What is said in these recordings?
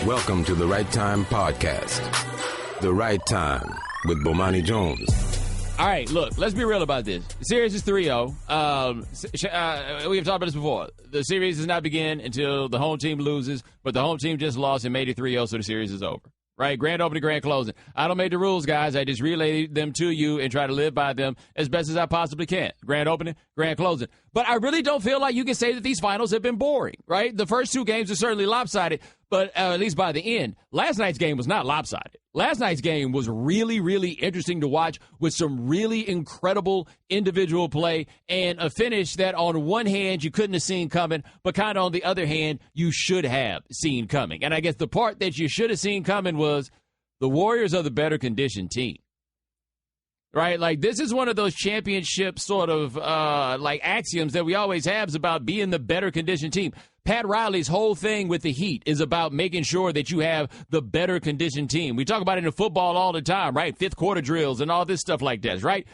Welcome to the Right Time Podcast. The Right Time with Bomani Jones. All right, look, let's be real about this. The series is 3-0. We have talked about this before. The series does not begin until the home team loses, but the home team just lost and made it 3-0, so the series is over. Right? Grand opening, grand closing. I don't make the rules, guys. I just relay them to you and try to live by them as best as I possibly can. Grand opening, grand closing. But I really don't feel like you can say that these finals have been boring, right? The first two games are certainly lopsided, but at least by the end. Last night's game was not lopsided. Last night's game was really, really interesting to watch with some really incredible individual play and a finish that on one hand you couldn't have seen coming, but kind of on the other hand you should have seen coming. And I guess the part that you should have seen coming was the Warriors are the better conditioned team. Right? Like, this is one of those championship sort of like axioms that we always have is about being the better conditioned team. Pat Riley's whole thing with the Heat is about making sure that you have the better conditioned team. We talk about it in football all the time, right? Fifth quarter drills and all this stuff like that, right?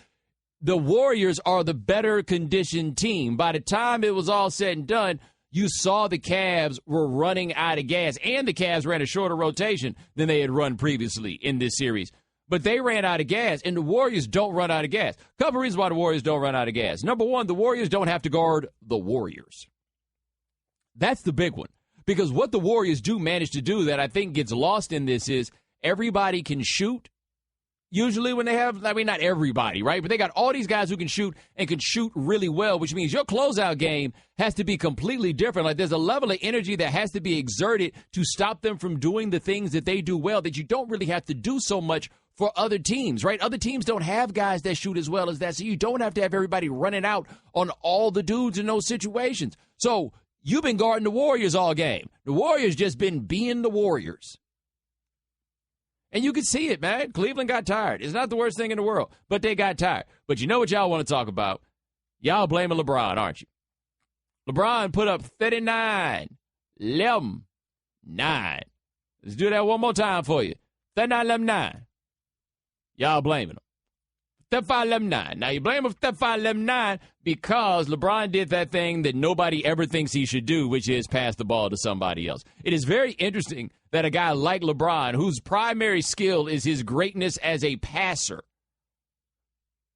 The Warriors are the better conditioned team. By the time it was all said and done, you saw the Cavs were running out of gas, and the Cavs ran a shorter rotation than they had run previously in this series. But they ran out of gas, and the Warriors don't run out of gas. A couple reasons why the Warriors don't run out of gas. Number one, the Warriors don't have to guard the Warriors. That's the big one. Because what the Warriors do manage to do that I think gets lost in this is everybody can shoot. Usually when they have, I mean, not everybody, right? But they got all these guys who can shoot and can shoot really well, which means your closeout game has to be completely different. Like, there's a level of energy that has to be exerted to stop them from doing the things that they do well that you don't really have to do so much for other teams, right? Other teams don't have guys that shoot as well as that, so you don't have to have everybody running out on all the dudes in those situations. So you've been guarding the Warriors all game. The Warriors just been being the Warriors. And you could see it, man. Cleveland got tired. It's not the worst thing in the world, but they got tired. But you know what y'all want to talk about? Y'all blaming LeBron, aren't you? LeBron put up 39, 11, 9. Let's do that one more time for you. 39, 11, 9. Y'all blaming him. 35, 11, 9. Now, you blame him for 35, 11, 9 because LeBron did that thing that nobody ever thinks he should do, which is pass the ball to somebody else. It is very interesting that a guy like LeBron, whose primary skill is his greatness as a passer,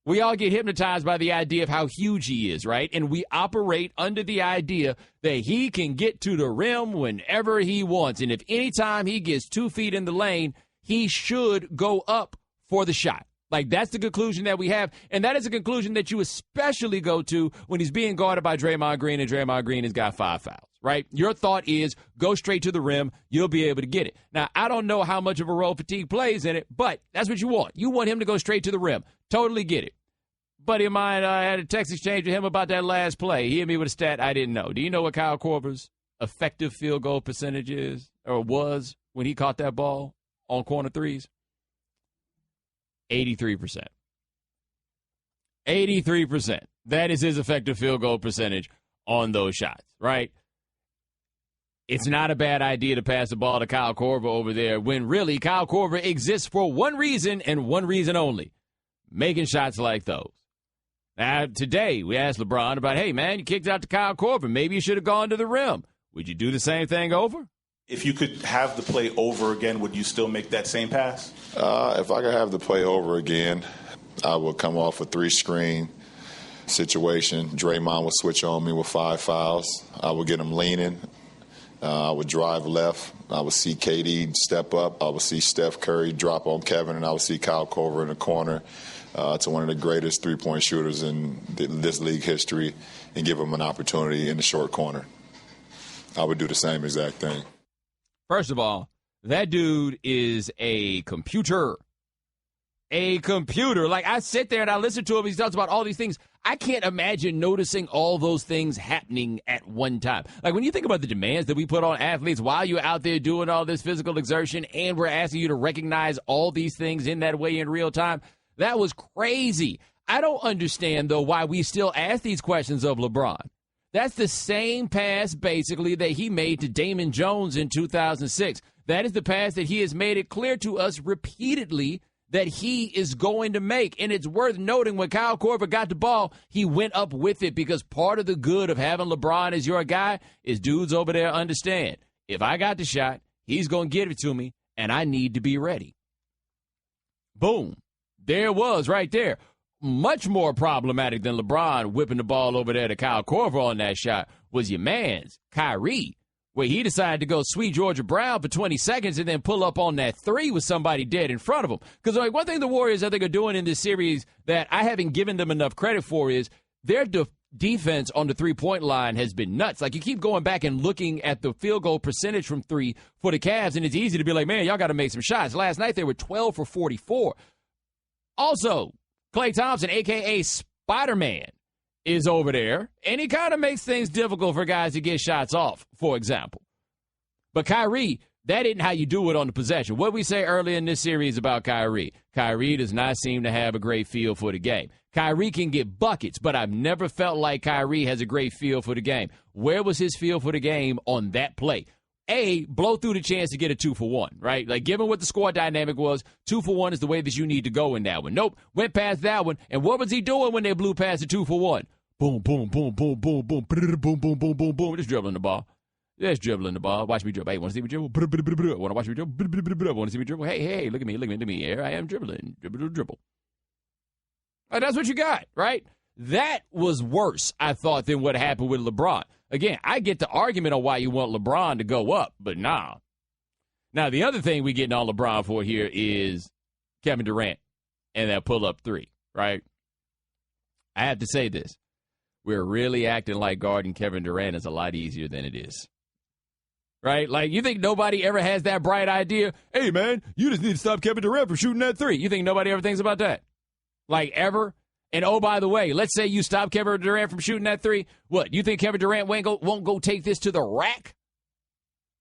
we all get hypnotized by the idea of how huge he is, right? And we operate under the idea that he can get to the rim whenever he wants. And if anytime he gets 2 feet in the lane, he should go up for the shot. Like, that's the conclusion that we have, and that is a conclusion that you especially go to when he's being guarded by Draymond Green, and Draymond Green has got 5 fouls, right? Your thought is, go straight to the rim, you'll be able to get it. Now, I don't know how much of a role fatigue plays in it, but that's what you want. You want him to go straight to the rim. Totally get it. Buddy of mine, I had a text exchange with him about that last play. He hit me with a stat I didn't know. Do you know what Kyle Korver's effective field goal percentage is, or was, when he caught that ball on corner threes? 83%. 83%. That is his effective field goal percentage on those shots, right? It's not a bad idea to pass the ball to Kyle Korver over there when really Kyle Korver exists for one reason and one reason only, making shots like those. Now, today we asked LeBron about, hey, man, you kicked out to Kyle Korver. Maybe you should have gone to the rim. Would you do the same thing over? If you could have the play over again, would you still make that same pass? If I could have the play over again, I would come off a 3-screen situation. Draymond would switch on me with 5 fouls. I would get him leaning. I would drive left. I would see KD step up. I would see Steph Curry drop on Kevin, and I would see Kyle Korver in the corner to one of the greatest three-point shooters in this league history and give him an opportunity in the short corner. I would do the same exact thing. First of all, that dude is a computer. A computer. Like, I sit there and I listen to him. He talks about all these things. I can't imagine noticing all those things happening at one time. Like, when you think about the demands that we put on athletes while you're out there doing all this physical exertion and we're asking you to recognize all these things in that way in real time, that was crazy. I don't understand, though, why we still ask these questions of LeBron. That's the same pass, basically, that he made to Damon Jones in 2006. That is the pass that he has made it clear to us repeatedly that he is going to make. And it's worth noting when Kyle Korver got the ball, he went up with it because part of the good of having LeBron as your guy is dudes over there understand. If I got the shot, He's going to give it to me, and I need to be ready. Boom. There it was right there. Much more problematic than LeBron whipping the ball over there to Kyle Korver on that shot was your man's, Kyrie, where he decided to go sweet Georgia Brown for 20 seconds and then pull up on that three with somebody dead in front of him. Because like, one thing the Warriors, I think, are doing in this series that I haven't given them enough credit for is their defense on the three-point line has been nuts. Like, you keep going back and looking at the field goal percentage from three for the Cavs, and it's easy to be like, man, y'all got to make some shots. Last night they were 12 for 44. Also, Klay Thompson, a.k.a. Spider-Man, is over there, and he kind of makes things difficult for guys to get shots off, for example. But Kyrie, that isn't how you do it on the possession. What we say earlier in this series about Kyrie, Kyrie does not seem to have a great feel for the game. Kyrie can get buckets, but I've never felt like Kyrie has a great feel for the game. Where was his feel for the game on that play? A, blow through the chance to get a 2-for-1, right? Like, given what the score dynamic was, 2-for-1 is the way that you need to go in that one. Nope, went past that one. And what was he doing when they blew past the 2-for-1? Boom, boom, boom, boom, boom, boom, boom, boom, boom, boom, boom. Just dribbling the ball. Just dribbling the ball. Watch me dribble. Hey, want to see me dribble? Want to watch me dribble? Want to see me dribble? Hey, look at me. Here I am dribbling. Dribble. Right, that's what you got, right? That was worse, I thought, than what happened with LeBron. Again, I get the argument on why you want LeBron to go up, but nah. Now, the other thing we getting on LeBron for here is Kevin Durant and that pull-up three, right? I have to say this. We're really acting like guarding Kevin Durant is a lot easier than it is. Right? Like, you think nobody ever has that bright idea? Hey, man, you just need to stop Kevin Durant from shooting that three. You think nobody ever thinks about that? Like, ever? And, oh, by the way, let's say you stop Kevin Durant from shooting that three. What, you think Kevin Durant won't go take this to the rack?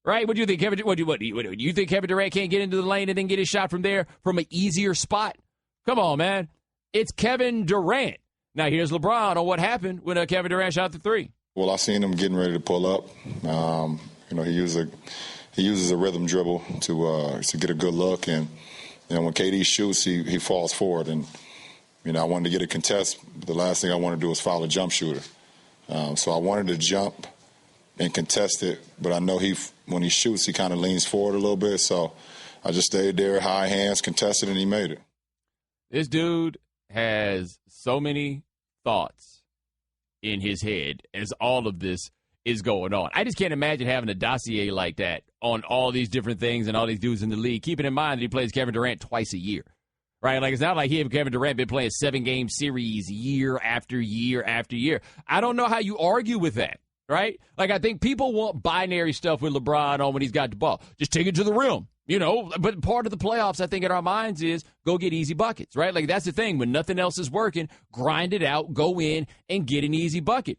Right? What do you think, Kevin? What do you think Kevin Durant can't get into the lane and then get his shot from there from an easier spot? Come on, man. It's Kevin Durant. Now, here's LeBron on what happened when Kevin Durant shot the three. Well, I seen him getting ready to pull up. He uses a rhythm dribble to get a good look, and when KD shoots, he falls forward, and I wanted to get a contest. The last thing I wanted to do was foul a jump shooter, so I wanted to jump and contest it, but I know when he shoots, he kind of leans forward a little bit, so I just stayed there, high hands, contested, and he made it. This dude has so many thoughts in his head as all of this is going on. I just can't imagine having a dossier like that on all these different things and all these dudes in the league, keeping in mind that he plays Kevin Durant twice a year, right? Like, it's not like he and Kevin Durant been playing 7-game series year after year after year. I don't know how you argue with that, right? Like, I think people want binary stuff with LeBron on when he's got the ball. Just take it to the rim. But part of the playoffs, I think, in our minds is go get easy buckets, right? Like, that's the thing. When nothing else is working, grind it out, go in, and get an easy bucket.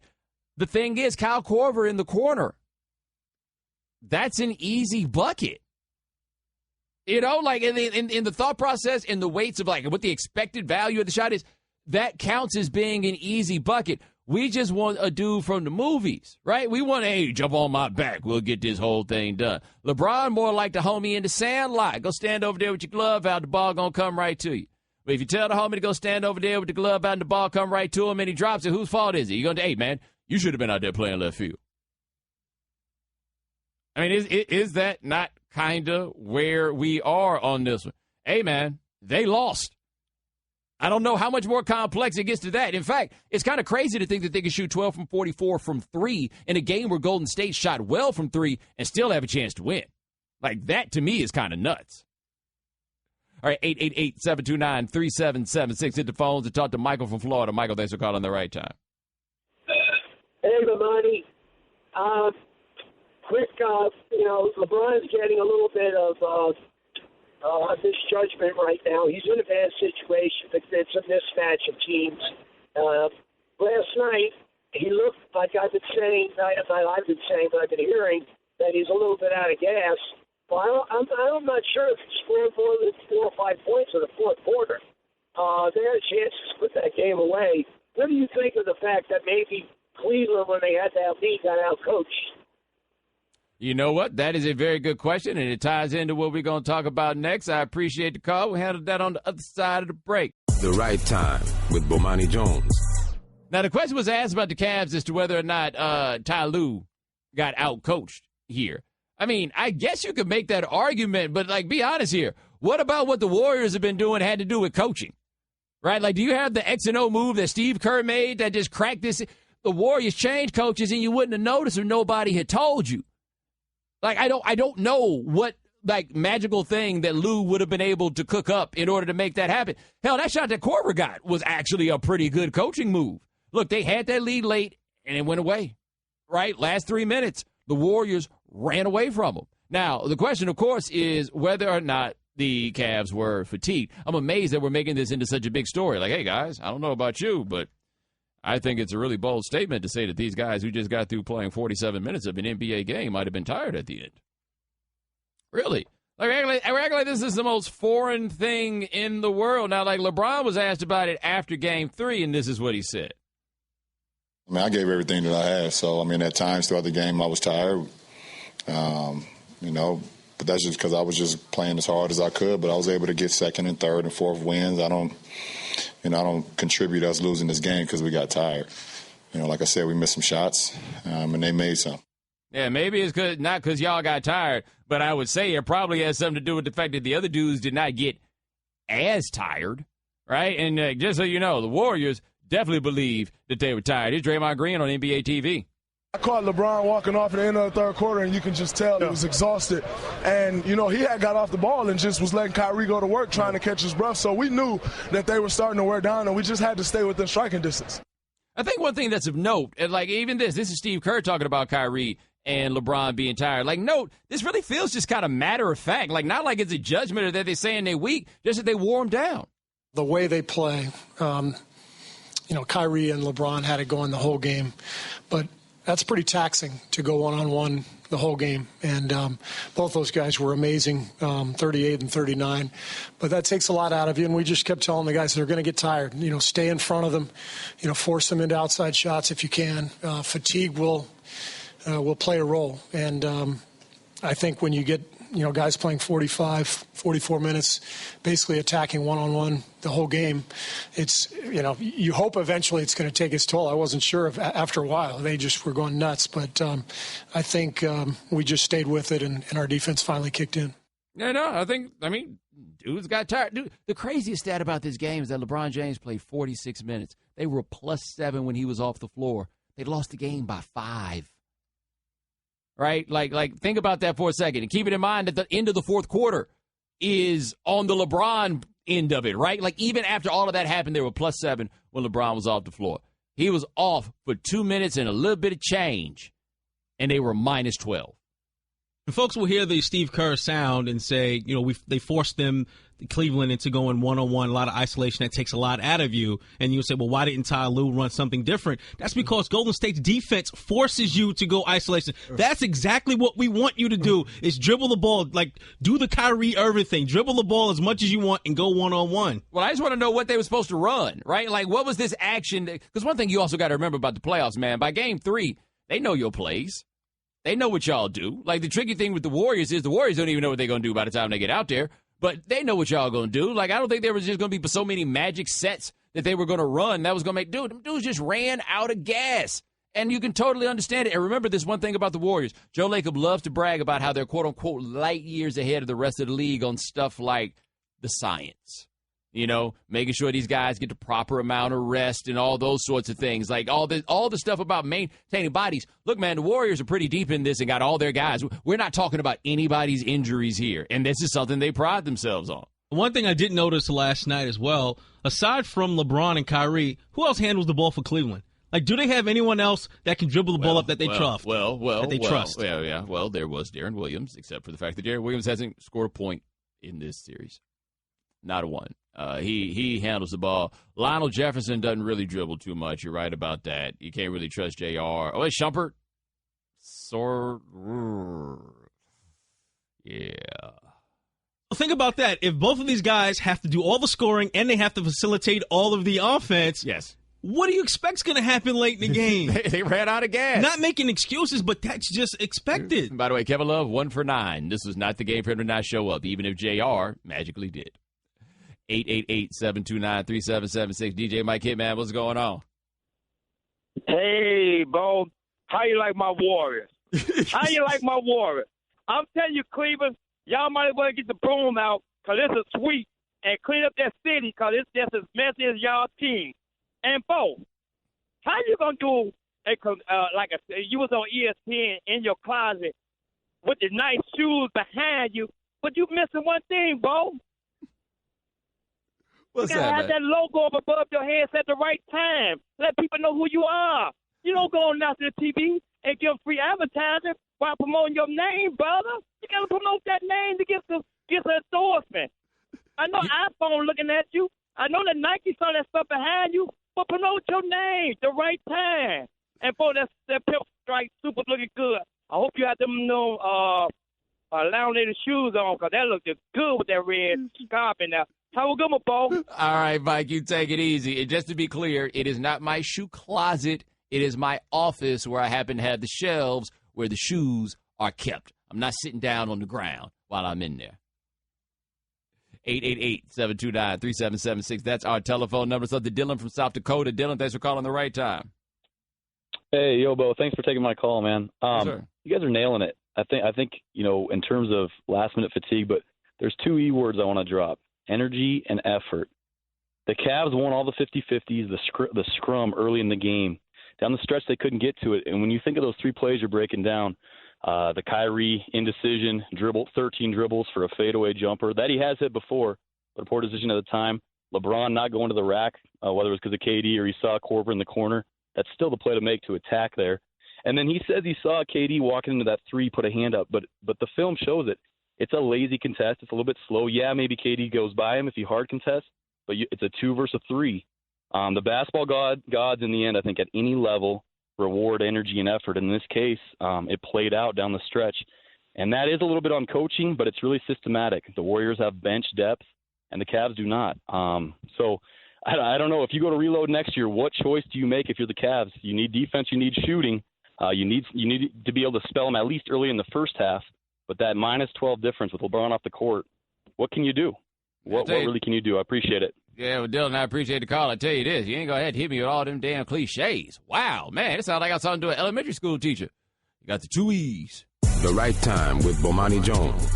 The thing is, Kyle Korver in the corner, that's an easy bucket. Like, in the thought process, in the weights of, like, what the expected value of the shot is, that counts as being an easy bucket. We just want a dude from the movies, right? We want, hey, jump on my back. We'll get this whole thing done. LeBron more like the homie in the Sandlot. Go stand over there with your glove out. The ball going to come right to you. But if you tell the homie to go stand over there with the glove out and the ball come right to him and he drops it, whose fault is it? You're going to, hey, man, you should have been out there playing left field. I mean, is that not kind of where we are on this one? Hey, man, they lost. I don't know how much more complex it gets to that. In fact, it's kind of crazy to think that they can shoot 12 from 44 from three in a game where Golden State shot well from three and still have a chance to win. Like, that to me is kind of nuts. All right, 888-729-3776. Hit the phones and talk to Michael from Florida. Michael, thanks for calling the right time. Hey, Bomani. LeBron's getting a little bit of misjudgment right now. He's in a bad situation. It's a mismatch of teams. Last night, he looked like I've been saying, but I've been hearing that he's a little bit out of gas. Well, I'm not sure if he scored more than 4 or 5 points in the fourth quarter. They had a chance to put that game away. What do you think of the fact that maybe Cleveland, when they had that lead, got out-coached? You know what? That is a very good question, and it ties into what we're going to talk about next. I appreciate the call. We'll handle that on the other side of the break. The Right Time with Bomani Jones. Now, the question was asked about the Cavs as to whether or not Ty Lue got out-coached here. I mean, I guess you could make that argument, but, like, be honest here. What about what the Warriors have been doing had to do with coaching? Right? Like, do you have the X and O move that Steve Kerr made that just cracked this? The Warriors changed coaches, and you wouldn't have noticed if nobody had told you. Like, I don't know what, like, magical thing that Lou would have been able to cook up in order to make that happen. Hell, that shot that Korver got was actually a pretty good coaching move. Look, they had that lead late, and it went away. Right? Last 3 minutes, the Warriors ran away from them. Now, the question, of course, is whether or not the Cavs were fatigued. I'm amazed that we're making this into such a big story. Like, hey, guys, I don't know about you, but I think it's a really bold statement to say that these guys who just got through playing 47 minutes of an NBA game might have been tired at the end. Really? Like, we're acting like this is the most foreign thing in the world. Now, like, LeBron was asked about it after Game 3, and this is what he said. I mean, I gave everything that I had. So, I mean, at times throughout the game, I was tired, but that's just because I was just playing as hard as I could. But I was able to get second and third and fourth wins. I don't contribute us losing this game because we got tired. Like I said, we missed some shots, and they made some. Yeah, maybe it's not because y'all got tired, but I would say it probably has something to do with the fact that the other dudes did not get as tired, right? And just so you know, the Warriors definitely believe that they were tired. It's Draymond Green on NBA TV. I caught LeBron walking off at the end of the third quarter, and you can just tell he was exhausted. And, he had got off the ball and just was letting Kyrie go to work trying to catch his breath. So we knew that they were starting to wear down, and we just had to stay within striking distance. I think one thing that's of note, and like even this is Steve Kerr talking about Kyrie and LeBron being tired. Like, note, this really feels just kind of matter of fact. Like, not like it's a judgment or that they're saying they're weak, just that they wore them down. The way they play, Kyrie and LeBron had it going the whole game. But that's pretty taxing to go one-on-one the whole game. And both those guys were amazing, 38 and 39. But that takes a lot out of you. And we just kept telling the guys they're going to get tired. Stay in front of them, force them into outside shots if you can. Fatigue will play a role. And I think when you get, guys playing 45, 44 minutes, basically attacking one-on-one the whole game, it's, you hope eventually it's going to take its toll. I wasn't sure if after a while they just were going nuts, but I think we just stayed with it and our defense finally kicked in. Yeah, no, dudes got tired. Dude, the craziest stat about this game is that LeBron James played 46 minutes. They were +7 when he was off the floor. They lost the game by 5. Right? Like think about that for a second. And keep it in mind that the end of the fourth quarter is on the LeBron end of it, right? Like, even after all of that happened, they were +7 when LeBron was off the floor. He was off for 2 minutes and a little bit of change, and they were -12. And folks will hear the Steve Kerr sound and say, they forced them, Cleveland, into going one-on-one, a lot of isolation that takes a lot out of you. And you'll say, well, why didn't Ty Lue run something different? That's because Golden State's defense forces you to go isolation. That's exactly what we want you to do, is dribble the ball, like do the Kyrie Irving thing, dribble the ball as much as you want and go one-on-one. Well, I just want to know what they were supposed to run, right? Like, what was this action? Because one thing you also got to remember about the playoffs, man, by Game 3, they know your plays. They know what y'all do. Like, the tricky thing with the Warriors is the Warriors don't even know what they're going to do by the time they get out there. But they know what y'all going to do. Like, I don't think there was just going to be so many magic sets that they were going to run that was going to make, them dudes just ran out of gas. And you can totally understand it. And remember this one thing about the Warriors. Joe Lacob loves to brag about how they're, quote-unquote, light years ahead of the rest of the league on stuff like the science. Making sure these guys get the proper amount of rest and all those sorts of things. Like all the stuff about maintaining bodies. Look, man, the Warriors are pretty deep in this and got all their guys. We're not talking about anybody's injuries here. And this is something they pride themselves on. One thing I did notice last night as well, aside from LeBron and Kyrie, who else handles the ball for Cleveland? Like, do they have anyone else that can dribble the ball up that they trust? Trust. Yeah. Well, there was Deron Williams, except for the fact that Deron Williams hasn't scored a point in this series. Not a one. He handles the ball. Lionel Jefferson doesn't really dribble too much. You're right about that. You can't really trust JR. Oh, it's Shumpert. Yeah. Think about that. If both of these guys have to do all the scoring and they have to facilitate all of the offense, yes. What do you expect is going to happen late in the game? They ran out of gas. Not making excuses, but that's just expected. By the way, Kevin Love, 1 for 9. This was not the game for him to not show up, even if JR magically did. 888-729-3776. DJ Mike Hitman, what's going on? Hey, Bo. How you like my Warriors? How you like my Warriors? I'm telling you, Cleveland, y'all might as well get the broom out because it's a sweep and clean up that city because it's just as messy as y'all team. And, Bo, how you going to do you was on ESPN in your closet with the nice shoes behind you, but you missing one thing, Bo. What's you gotta that, have man? that logo up above your head at the right time. Let people know who you are. You don't go on national TV and give free advertising while promoting your name, brother. You gotta promote that name to get the endorsement. I know iPhone looking at you. I know that Nike saw that stuff behind you, but promote your name the right time. And boy, that pimp strike super looking good. I hope you have them laminated shoes on because that looked good with that red scarf in there. Have a good one, Bo. All right, Mike, you take it easy. And just to be clear, it is not my shoe closet. It is my office where I happen to have the shelves where the shoes are kept. I'm not sitting down on the ground while I'm in there. 888-729-3776. That's our telephone number. So the Dylan from South Dakota. Dylan, thanks for calling the right time. Hey, yo, Bo, thanks for taking my call, man. Sure. You guys are nailing it. I think in terms of last-minute fatigue, but there's two E words I want to drop, energy and effort. The Cavs won all the 50-50s, the scrum early in the game. Down the stretch, they couldn't get to it. And when you think of those three plays you're breaking down, the Kyrie indecision, 13 dribbles for a fadeaway jumper, that he has hit before, but a poor decision at the time. LeBron not going to the rack, whether it was because of KD or he saw Korver in the corner. That's still the play to make to attack there. And then he says he saw KD walking into that three, put a hand up, but the film shows it. It's a lazy contest. It's a little bit slow. Yeah, maybe KD goes by him if he hard contests, but it's a 2 versus 3. The basketball gods in the end, I think at any level, reward energy and effort. In this case, it played out down the stretch. And that is a little bit on coaching, but it's really systematic. The Warriors have bench depth, and the Cavs do not. So I don't know. If you go to reload next year, what choice do you make if you're the Cavs? You need defense. You need shooting. You need to be able to spell them at least early in the first half. But that -12 difference with LeBron off the court, what can you do? What really can you do? I appreciate it. Yeah, well, Dylan, I appreciate the call. I tell you this, you ain't going to have to hit me with all them damn cliches. Wow, man, it sounds like I was talking to an elementary school teacher. You got the 2 E's. The Right Time with Bomani Jones.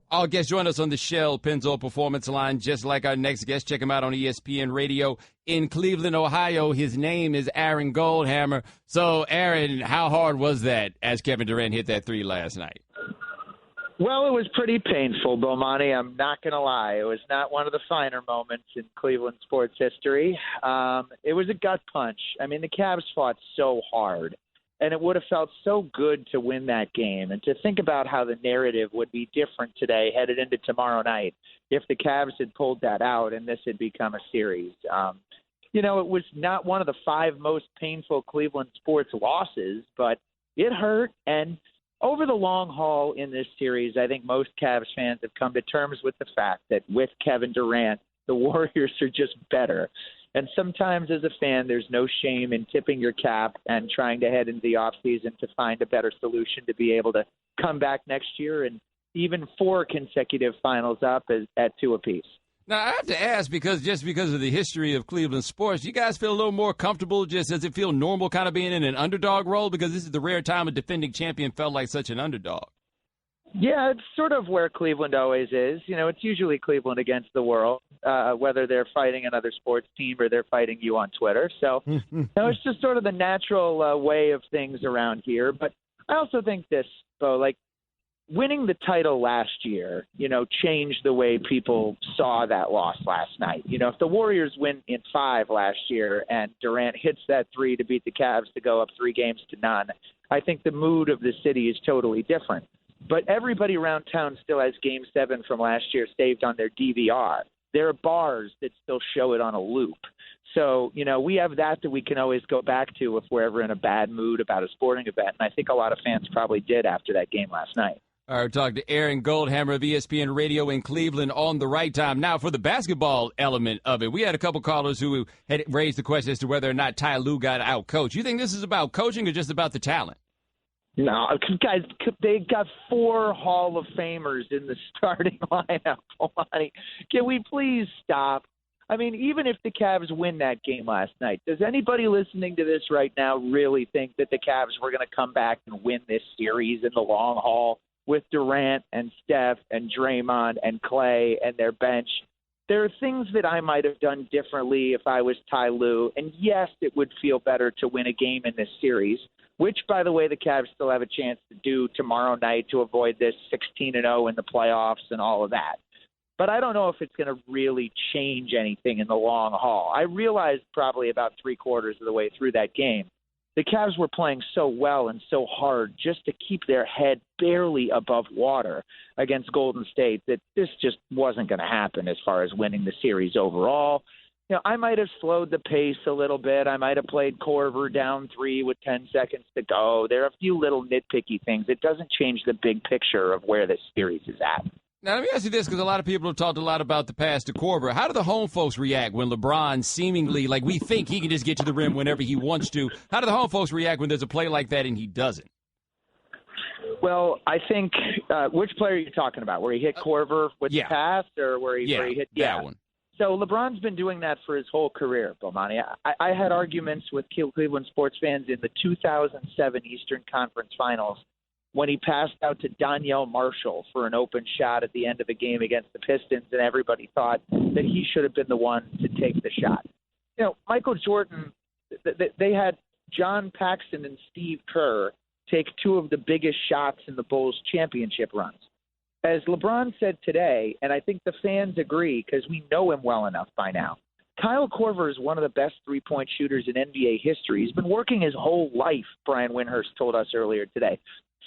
All guests join us on the Shell Pennzoil Performance Line, just like our next guest. Check him out on ESPN Radio in Cleveland, Ohio. His name is Aaron Goldhammer. So, Aaron, how hard was that as Kevin Durant hit that three last night? Well, it was pretty painful, Bomani. I'm not going to lie. It was not one of the finer moments in Cleveland sports history. It was a gut punch. I mean, the Cavs fought so hard, and it would have felt so good to win that game. And to think about how the narrative would be different today headed into tomorrow night if the Cavs had pulled that out and this had become a series. It was not one of the 5 most painful Cleveland sports losses, but it hurt. And over the long haul in this series, I think most Cavs fans have come to terms with the fact that with Kevin Durant, the Warriors are just better. And sometimes as a fan, there's no shame in tipping your cap and trying to head into the offseason to find a better solution to be able to come back next year and even 4 consecutive finals up at 2 apiece. Now, I have to ask, because of the history of Cleveland sports, you guys feel a little more comfortable? Does it feel normal kind of being in an underdog role? Because this is the rare time a defending champion felt like such an underdog. Yeah, it's sort of where Cleveland always is. It's usually Cleveland against the world, whether they're fighting another sports team or they're fighting you on Twitter. So it's just sort of the natural way of things around here. But I also think this, Bo, winning the title last year, changed the way people saw that loss last night. If the Warriors win in 5 last year and Durant hits that 3 to beat the Cavs to go up 3-0, I think the mood of the city is totally different. But everybody around town still has Game 7 from last year saved on their DVR. There are bars that still show it on a loop. So, we have that we can always go back to if we're ever in a bad mood about a sporting event. And I think a lot of fans probably did after that game last night. All right, talk to Aaron Goldhammer of ESPN Radio in Cleveland on the right time. Now, for the basketball element of it, we had a couple callers who had raised the question as to whether or not Ty Lue got out-coached. You think this is about coaching or just about the talent? No, guys, they got 4 Hall of Famers in the starting lineup. Can we please stop? I mean, even if the Cavs win that game last night, does anybody listening to this right now really think that the Cavs were going to come back and win this series in the long haul? with Durant and Steph and Draymond and Clay and their bench. There are things that I might have done differently if I was Ty Lue. And yes, it would feel better to win a game in this series, which, by the way, the Cavs still have a chance to do tomorrow night to avoid this 16-0 in the playoffs and all of that. But I don't know if it's going to really change anything in the long haul. I realized probably about three-quarters of the way through that game, the Cavs were playing so well and so hard just to keep their head barely above water against Golden State that this just wasn't going to happen as far as winning the series overall. You know, I might have slowed the pace a little bit. I might have played Korver down 3 with 10 seconds to go. There are a few little nitpicky things. It doesn't change the big picture of where this series is at. Now, let me ask you this, because a lot of people have talked a lot about the pass to Korver. How do the home folks react when LeBron seemingly, like we think he can just get to the rim whenever he wants to? How do the home folks react when there's a play like that and he doesn't? Well, I think which player are you talking about? Where he hit Korver with the pass or where he hit that one? So LeBron's been doing that for his whole career, Bomani. I had arguments with Cleveland sports fans in the 2007 Eastern Conference Finals when he passed out to Donyell Marshall for an open shot at the end of the game against the Pistons, and everybody thought that he should have been the one to take the shot. You know, Michael Jordan, they had John Paxson and Steve Kerr take 2 of the biggest shots in the Bulls championship runs. As LeBron said today, and I think the fans agree because we know him well enough by now, Kyle Korver is one of the best three-point shooters in NBA history. He's been working his whole life, Brian Windhurst told us earlier today,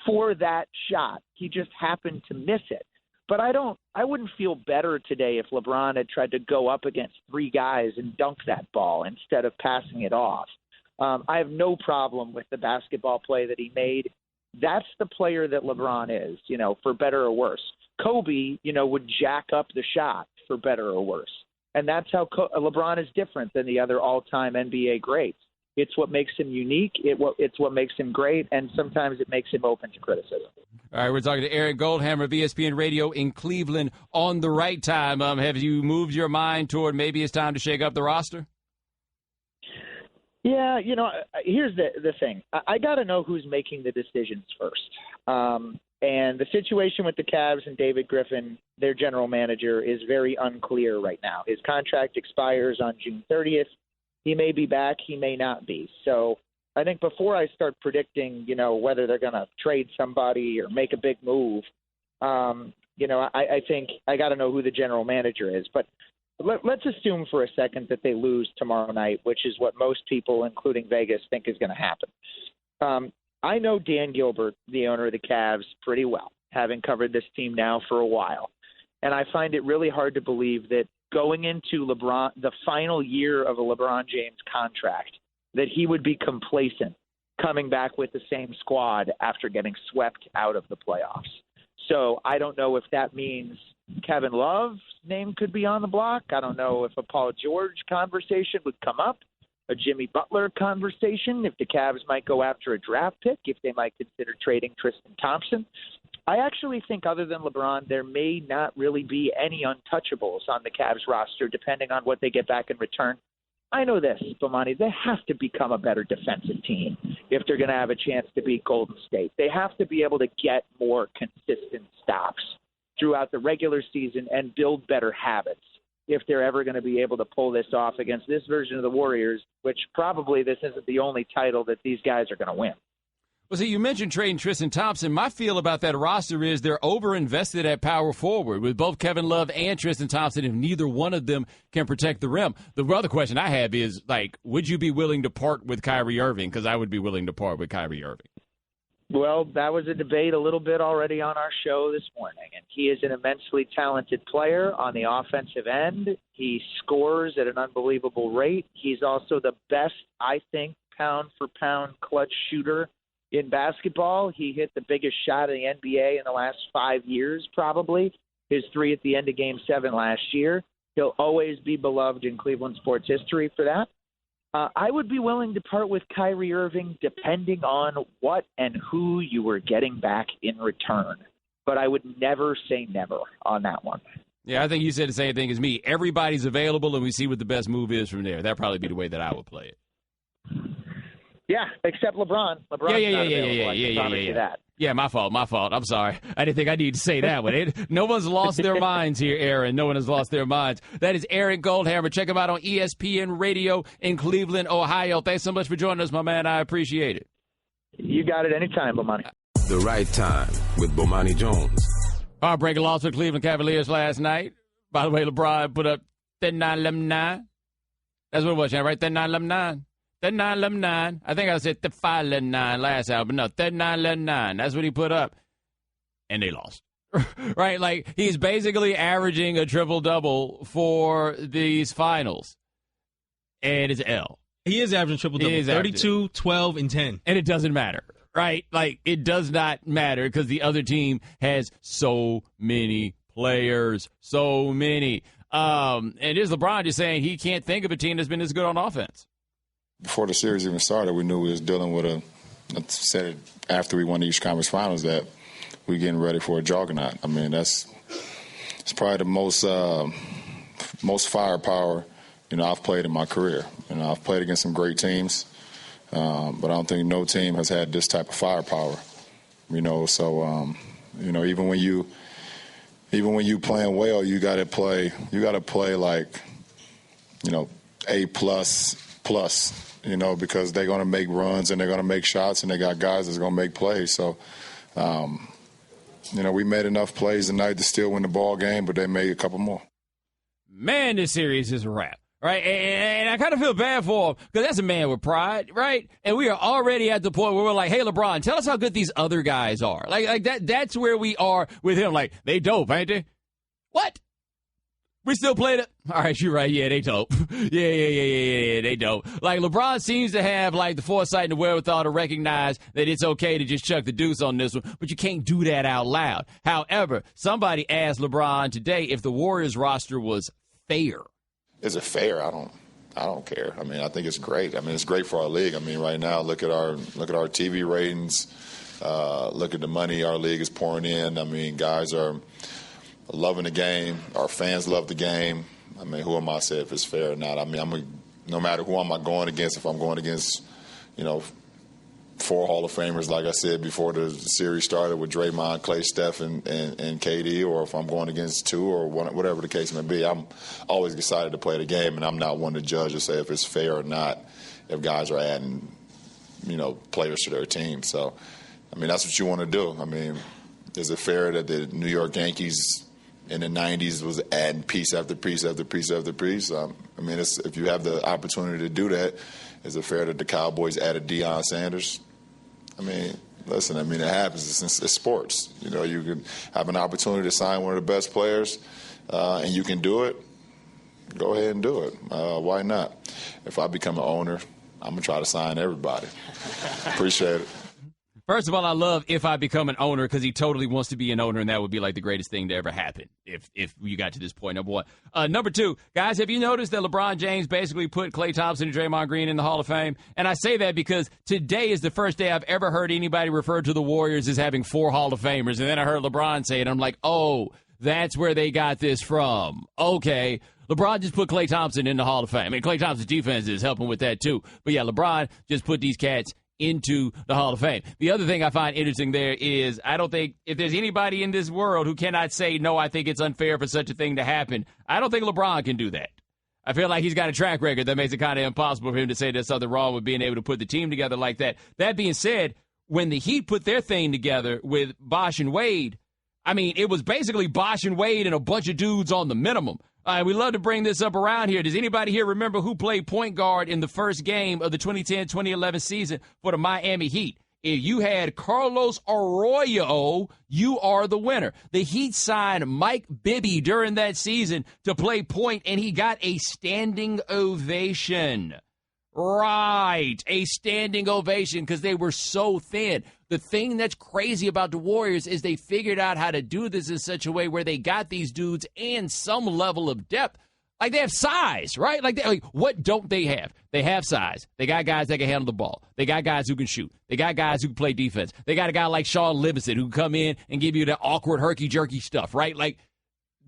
for that shot. He just happened to miss it. But I wouldn't feel better today if LeBron had tried to go up against 3 guys and dunk that ball instead of passing it off. I have no problem with the basketball play that he made. That's the player that LeBron is, you know, for better or worse. Kobe, you know, would jack up the shot for better or worse. And that's how LeBron is different than the other all-time NBA greats. It's what makes him unique. It's what makes him great, and sometimes it makes him open to criticism. All right, we're talking to Aaron Goldhammer of ESPN Radio in Cleveland on the right time. Have you moved your mind toward maybe it's time to shake up the roster? Yeah, you know, here's the thing. I got to know who's making the decisions first. And the situation with the Cavs and David Griffin, their general manager, is very unclear right now. His contract expires on June 30th. He may be back. He may not be. So I think before I start predicting, you know, whether they're going to trade somebody or make a big move, you know, I think I got to know who the general manager is. But let's assume for a second that they lose tomorrow night, which is what most people, including Vegas, think is going to happen. I know Dan Gilbert, the owner of the Cavs, pretty well, having covered this team now for a while. And I find it really hard to believe that going into LeBron, the final year of a LeBron James contract, that he would be complacent coming back with the same squad after getting swept out of the playoffs. So I don't know if that means Kevin Love's name could be on the block. I don't know if a Paul George conversation would come up, a Jimmy Butler conversation, if the Cavs might go after a draft pick, if they might consider trading Tristan Thompson. I actually think other than LeBron, there may not really be any untouchables on the Cavs roster, depending on what they get back in return. I know this, Bomani, they have to become a better defensive team if they're going to have a chance to beat Golden State. They have to be able to get more consistent stops throughout the regular season and build better habits if they're ever going to be able to pull this off against this version of the Warriors, which probably this isn't the only title that these guys are going to win. Well, see, you mentioned trading Tristan Thompson. My feel about that roster is they're over-invested at power forward with both Kevin Love and Tristan Thompson, if neither one of them can protect the rim. The other question I have is, like, would you be willing to part with Kyrie Irving? Because I would be willing to part with Kyrie Irving. Well, that was a debate a little bit already on our show this morning, and he is an immensely talented player on the offensive end. He scores at an unbelievable rate. He's also the best, I think, pound-for-pound clutch shooter in basketball. He hit the biggest shot in the NBA in the last 5 years, probably. His 3 at the end of Game 7 last year. He'll always be beloved in Cleveland sports history for that. I would be willing to part with Kyrie Irving depending on what and who you were getting back in return. But I would never say never on that one. Yeah, I think you said the same thing as me. Everybody's available, and we see what the best move is from there. That'd probably be the way that I would play it. Yeah, except LeBron. Yeah, my fault. I'm sorry. I didn't think I needed to say that one. No one's lost their minds here, Aaron. No one has lost their minds. That is Aaron Goldhammer. Check him out on ESPN Radio in Cleveland, Ohio. Thanks so much for joining us, my man. I appreciate it. You got it anytime, Bomani. The Right Time with Bomani Jones. Heartbreaking loss for Cleveland Cavaliers last night. By the way, LeBron put up 39-11-9. That's what it was, right? 39-11-9. 39-11-9. I think I said 35-11-9 last hour, but no, 39-11-9. That's what he put up. And they lost. Right? Like, he's basically averaging a triple-double for these finals. And it's L. He is averaging triple-double. 32, 12, and 10. And it doesn't matter. Right? Like, it does not matter because the other team has so many players. So many. And here's LeBron just saying he can't think of a team that's been this good on offense. Before the series even started, we knew we was dealing with I said it after we won the East Conference Finals, that we getting ready for a juggernaut. I mean, it's probably the most firepower, I've played in my career. I've played against some great teams. But I don't think no team has had this type of firepower, So, even when you playing well, you got to play like, A++, because they're going to make runs and they're going to make shots and they got guys that's going to make plays. So, we made enough plays tonight to still win the ball game, but they made a couple more. Man, this series is a wrap. Right, and I kind of feel bad for him because that's a man with pride, right? And we are already at the point where we're like, hey, LeBron, tell us how good these other guys are. Like that's where we are with him. Like, they dope, ain't they? What? We still played it? All right, you're right. Yeah, they dope. Yeah, they dope. Like, LeBron seems to have, like, the foresight and the wherewithal to recognize that it's okay to just chuck the deuce on this one, but you can't do that out loud. However, somebody asked LeBron today if the Warriors roster was fair. Is it fair? I don't care. I mean, I think it's great. I mean, it's great for our league. I mean, right now, look at our TV ratings. Look at the money our league is pouring in. I mean, guys are loving the game. Our fans love the game. I mean, who am I to say if it's fair or not? I mean, no matter who am I going against, if I'm going against, 4 Hall of Famers, like I said before the series started with Draymond, Klay, Steph, and KD, or if I'm going against 2 or whatever the case may be, I'm always excited to play the game, and I'm not one to judge or say if it's fair or not if guys are adding, players to their team. So, I mean, that's what you want to do. I mean, is it fair that the New York Yankees in the 90s was adding piece after piece after piece after piece? I mean, if you have the opportunity to do that, is it fair that the Cowboys added Deion Sanders? I mean, listen, it happens. It's sports. You can have an opportunity to sign one of the best players, and you can do it. Go ahead and do it. Why not? If I become an owner, I'm going to try to sign everybody. Appreciate it. First of all, I love if I become an owner because he totally wants to be an owner, and that would be like the greatest thing to ever happen if you got to this point, number one. Number two, guys, have you noticed that LeBron James basically put Klay Thompson and Draymond Green in the Hall of Fame? And I say that because today is the first day I've ever heard anybody refer to the Warriors as having 4 Hall of Famers. And then I heard LeBron say it, and I'm like, oh, that's where they got this from. Okay. LeBron just put Klay Thompson in the Hall of Fame. I mean, Klay Thompson's defense is helping with that too. But yeah, LeBron just put these cats into the Hall of Fame. The other thing I find interesting there is I don't think if there's anybody in this world who cannot say, no, I think it's unfair for such a thing to happen, I don't think LeBron can do that. I feel like he's got a track record that makes it kind of impossible for him to say there's something wrong with being able to put the team together like that. That being said, when the Heat put their thing together with Bosh and Wade, I mean, it was basically Bosh and Wade and a bunch of dudes on the minimum. We love to bring this up around here. Does anybody here remember who played point guard in the first game of the 2010-2011 season for the Miami Heat? If you had Carlos Arroyo, you are the winner. The Heat signed Mike Bibby during that season to play point, and he got a standing ovation. Right, a standing ovation because they were so thin. The thing that's crazy about the Warriors is they figured out how to do this in such a way where they got these dudes and some level of depth. Like, they have size, right? Like what don't they have? They have size. They got guys that can handle the ball. They got guys who can shoot. They got guys who can play defense. They got a guy like Sean Livingston who can come in and give you that awkward herky-jerky stuff, right? Like,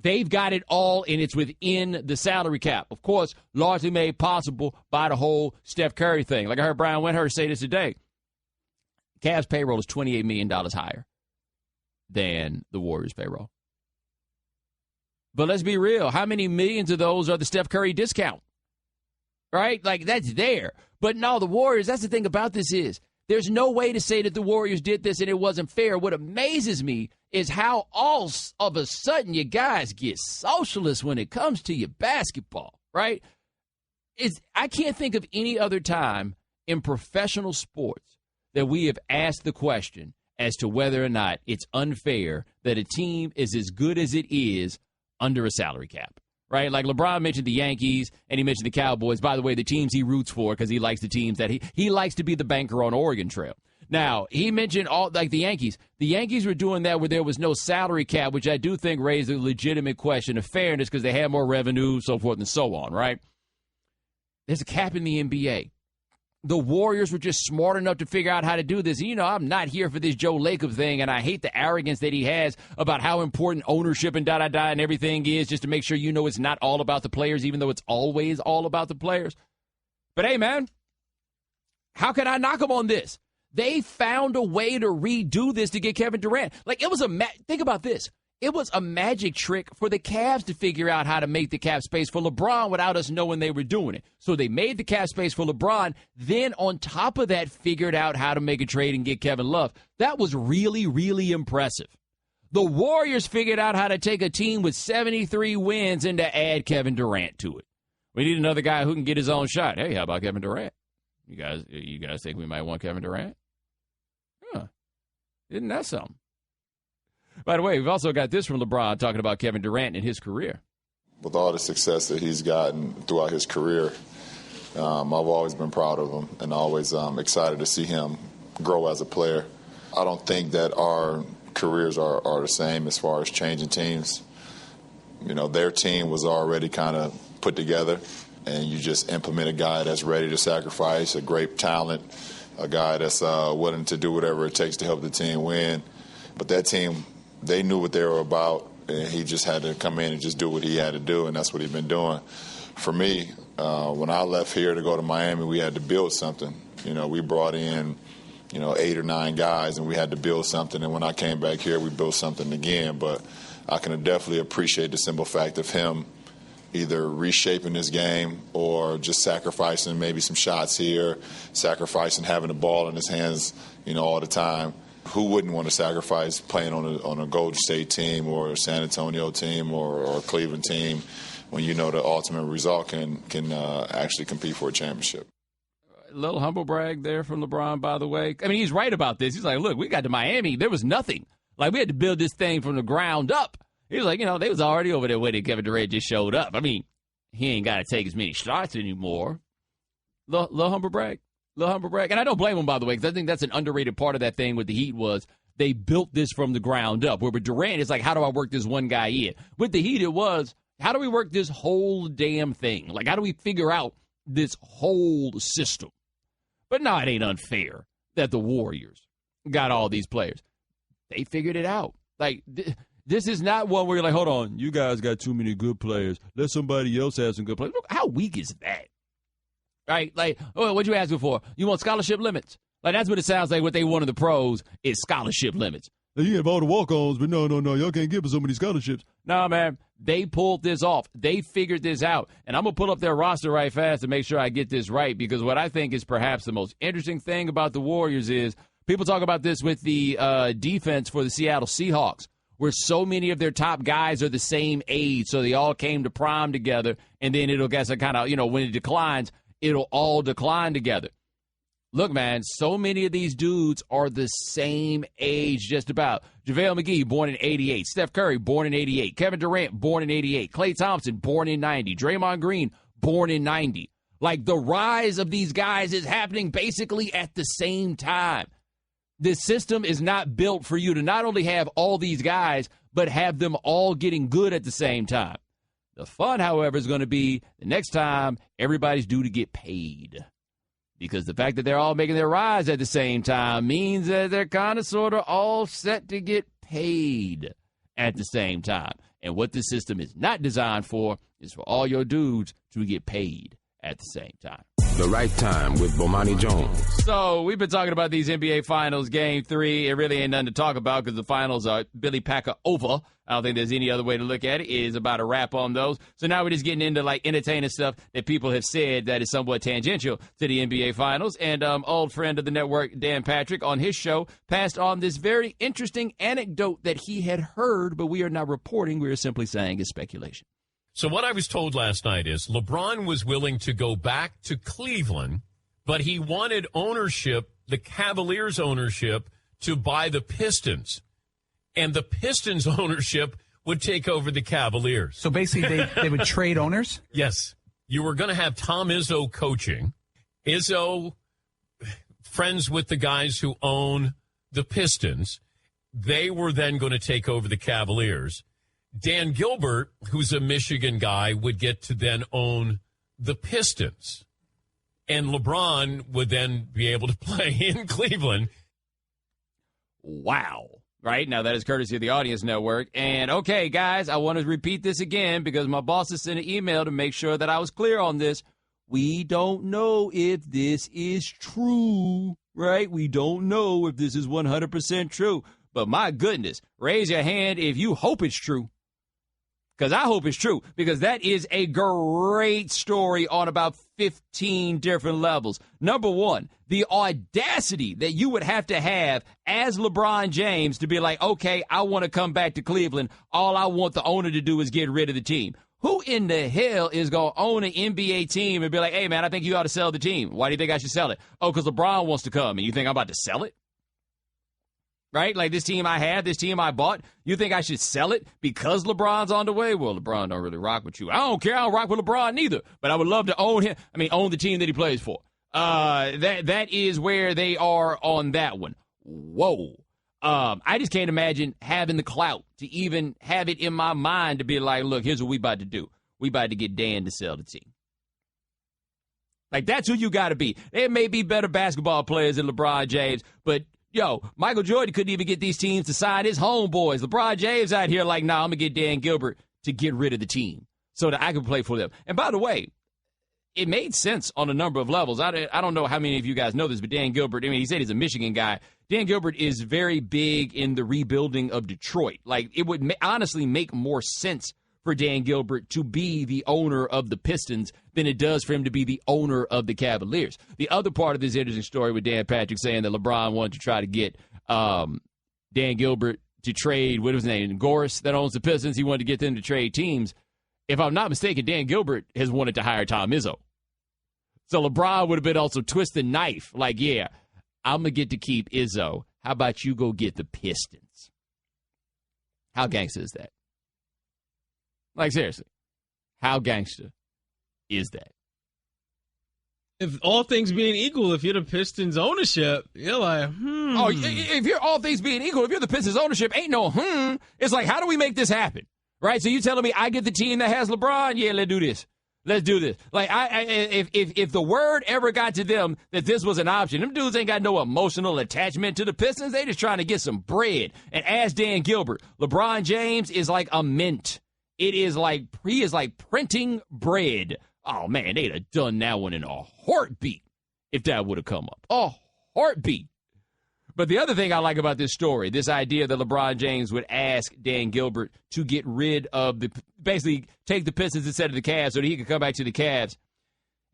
They've got it all, and it's within the salary cap. Of course, largely made possible by the whole Steph Curry thing. Like I heard Brian Windhurst say this today. Cavs payroll is $28 million higher than the Warriors' payroll. But let's be real. How many millions of those are the Steph Curry discount? Right? Like, that's there. But no, the Warriors, that's the thing about this is, there's no way to say that the Warriors did this and it wasn't fair. What amazes me is how all of a sudden you guys get socialist when it comes to your basketball, right? I can't think of any other time in professional sports that we have asked the question as to whether or not it's unfair that a team is as good as it is under a salary cap. Right? Like LeBron mentioned the Yankees and he mentioned the Cowboys. By the way, the teams he roots for because he likes the teams that he likes to be the banker on Oregon Trail. Now, he mentioned all like the Yankees. The Yankees were doing that where there was no salary cap, which I do think raised a legitimate question of fairness because they had more revenue, so forth and so on, right? There's a cap in the NBA. The Warriors were just smart enough to figure out how to do this. And, I'm not here for this Joe Lacob thing, and I hate the arrogance that he has about how important ownership and and everything is, just to make sure it's not all about the players, even though it's always all about the players. But, hey, man, how can I knock them on this? They found a way to redo this to get Kevin Durant. Like, it was think about this. It was a magic trick for the Cavs to figure out how to make the cap space for LeBron without us knowing they were doing it. So they made the cap space for LeBron, then on top of that figured out how to make a trade and get Kevin Love. That was really, really impressive. The Warriors figured out how to take a team with 73 wins and to add Kevin Durant to it. We need another guy who can get his own shot. Hey, how about Kevin Durant? You guys think we might want Kevin Durant? Huh. Isn't that something? By the way, we've also got this from LeBron talking about Kevin Durant and his career. With all the success that he's gotten throughout his career, I've always been proud of him and always excited to see him grow as a player. I don't think that our careers are the same as far as changing teams. Their team was already kind of put together, and you just implement a guy that's ready to sacrifice, a great talent, a guy that's willing to do whatever it takes to help the team win. But that team, they knew what they were about, and he just had to come in and just do what he had to do, and that's what he's been doing. For me, when I left here to go to Miami, we had to build something. We brought in, 8 or 9 guys, and we had to build something. And when I came back here, we built something again. But I can definitely appreciate the simple fact of him either reshaping his game or just sacrificing maybe some shots here, sacrificing having the ball in his hands, all the time. Who wouldn't want to sacrifice playing on a Golden State team or a San Antonio team or a Cleveland team when the ultimate result can actually compete for a championship? A little humble brag there from LeBron, by the way. I mean, he's right about this. He's like, look, we got to Miami. There was nothing. Like, we had to build this thing from the ground up. He was like, they was already over there waiting. Kevin Durant just showed up. I mean, he ain't got to take as many shots anymore. Little humble brag. And I don't blame him, by the way, because I think that's an underrated part of that thing with the Heat was they built this from the ground up. Where with Durant, it's like, how do I work this one guy in? With the Heat, it was, how do we work this whole damn thing? Like, how do we figure out this whole system? But no, it ain't unfair that the Warriors got all these players. They figured it out. Like, this is not one where you're like, hold on, you guys got too many good players. Let somebody else have some good players. Look, how weak is that? Right? Like, what'd you ask before? You want scholarship limits? Like, that's what it sounds like. What they want of the pros is scholarship limits. Now, you have all the walk-ons, but no, y'all can't give us so many scholarships. No, man, they pulled this off. They figured this out. And I'm going to pull up their roster right fast to make sure I get this right, because what I think is perhaps the most interesting thing about the Warriors is people talk about this with the defense for the Seattle Seahawks, where so many of their top guys are the same age, so they all came to prime together, and then it'll get kind of, when it declines, it'll all decline together. Look, man, so many of these dudes are the same age just about. JaVale McGee, born in 88. Steph Curry, born in 88. Kevin Durant, born in 88. Klay Thompson, born in 90. Draymond Green, born in 90. Like, the rise of these guys is happening basically at the same time. This system is not built for you to not only have all these guys, but have them all getting good at the same time. The fun, however, is going to be the next time everybody's due to get paid. Because the fact that they're all making their rise at the same time means that they're kind of sort of all set to get paid at the same time. And what this system is not designed for is for all your dudes to get paid at the same time. The Right Time with Bomani Jones. So we've been talking about these NBA Finals, Game 3. It really ain't nothing to talk about because the finals are Billy Packer over. I don't think there's any other way to look at it. It is about a wrap on those. So now we're just getting into like entertaining stuff that people have said that is somewhat tangential to the NBA Finals. And old friend of the network, Dan Patrick, on his show passed on this very interesting anecdote that he had heard, but we are not reporting. We are simply saying it's speculation. So what I was told last night is LeBron was willing to go back to Cleveland, but he wanted ownership, the Cavaliers ownership, to buy the Pistons. And the Pistons ownership would take over the Cavaliers. So basically they would trade owners? Yes. You were going to have Tom Izzo coaching. Izzo, friends with the guys who own the Pistons. They were then going to take over the Cavaliers. Dan Gilbert, who's a Michigan guy, would get to then own the Pistons. And LeBron would then be able to play in Cleveland. Wow. Right? Now, that is courtesy of the Audience Network. And, okay, guys, I want to repeat this again because my boss has sent an email to make sure that I was clear on this. We don't know if this is true, right? We don't know if this is 100% true. But, my goodness, raise your hand if you hope it's true. Because I hope it's true, because that is a great story on about 15 different levels. Number one, the audacity that you would have to have as LeBron James to be like, okay, I want to come back to Cleveland. All I want the owner to do is get rid of the team. Who in the hell is going to own an NBA team and be like, hey, man, I think you ought to sell the team. Why do you think I should sell it? Oh, because LeBron wants to come, and you think I'm about to sell it? Right? Like this team I had, this team I bought, you think I should sell it because LeBron's on the way? Well, LeBron don't really rock with you. I don't care. I don't rock with LeBron neither. But I would love to own him. I mean, own the team that he plays for. That is where they are on that one. Whoa. I just can't imagine having the clout to even have it in my mind to be like, look, here's what we about to do. We about to get Dan to sell the team. Like, that's who you got to be. There may be better basketball players than LeBron James, but yo, Michael Jordan couldn't even get these teams to sign his homeboys. LeBron James out here like, nah, I'm going to get Dan Gilbert to get rid of the team so that I can play for them. And by the way, it made sense on a number of levels. I don't know how many of you guys know this, but Dan Gilbert, I mean, he said he's a Michigan guy. Dan Gilbert is very big in the rebuilding of Detroit. Like, it would honestly make more sense for Dan Gilbert to be the owner of the Pistons than it does for him to be the owner of the Cavaliers. The other part of this interesting story with Dan Patrick saying that LeBron wanted to try to get Dan Gilbert to trade, what was his name, Goris, that owns the Pistons. He wanted to get them to trade teams. If I'm not mistaken, Dan Gilbert has wanted to hire Tom Izzo. So LeBron would have been also twist the knife. Like, yeah, I'm going to get to keep Izzo. How about you go get the Pistons? How gangster is that? Like, seriously, how gangster is that? If all things being equal, if you're the Pistons ownership, you're like, Oh, if you're all things being equal, if you're the Pistons ownership, ain't no It's like, how do we make this happen? Right? So you telling me I get the team that has LeBron? Yeah, let's do this. Let's do this. Like, if the word ever got to them that this was an option, them dudes ain't got no emotional attachment to the Pistons. They just trying to get some bread. And as Dan Gilbert, LeBron James is like a mint. He is like printing bread. Oh, man, they'd have done that one in a heartbeat if that would have come up. A heartbeat. But the other thing I like about this story, this idea that LeBron James would ask Dan Gilbert to get rid of basically take the Pistons instead of the Cavs so that he could come back to the Cavs.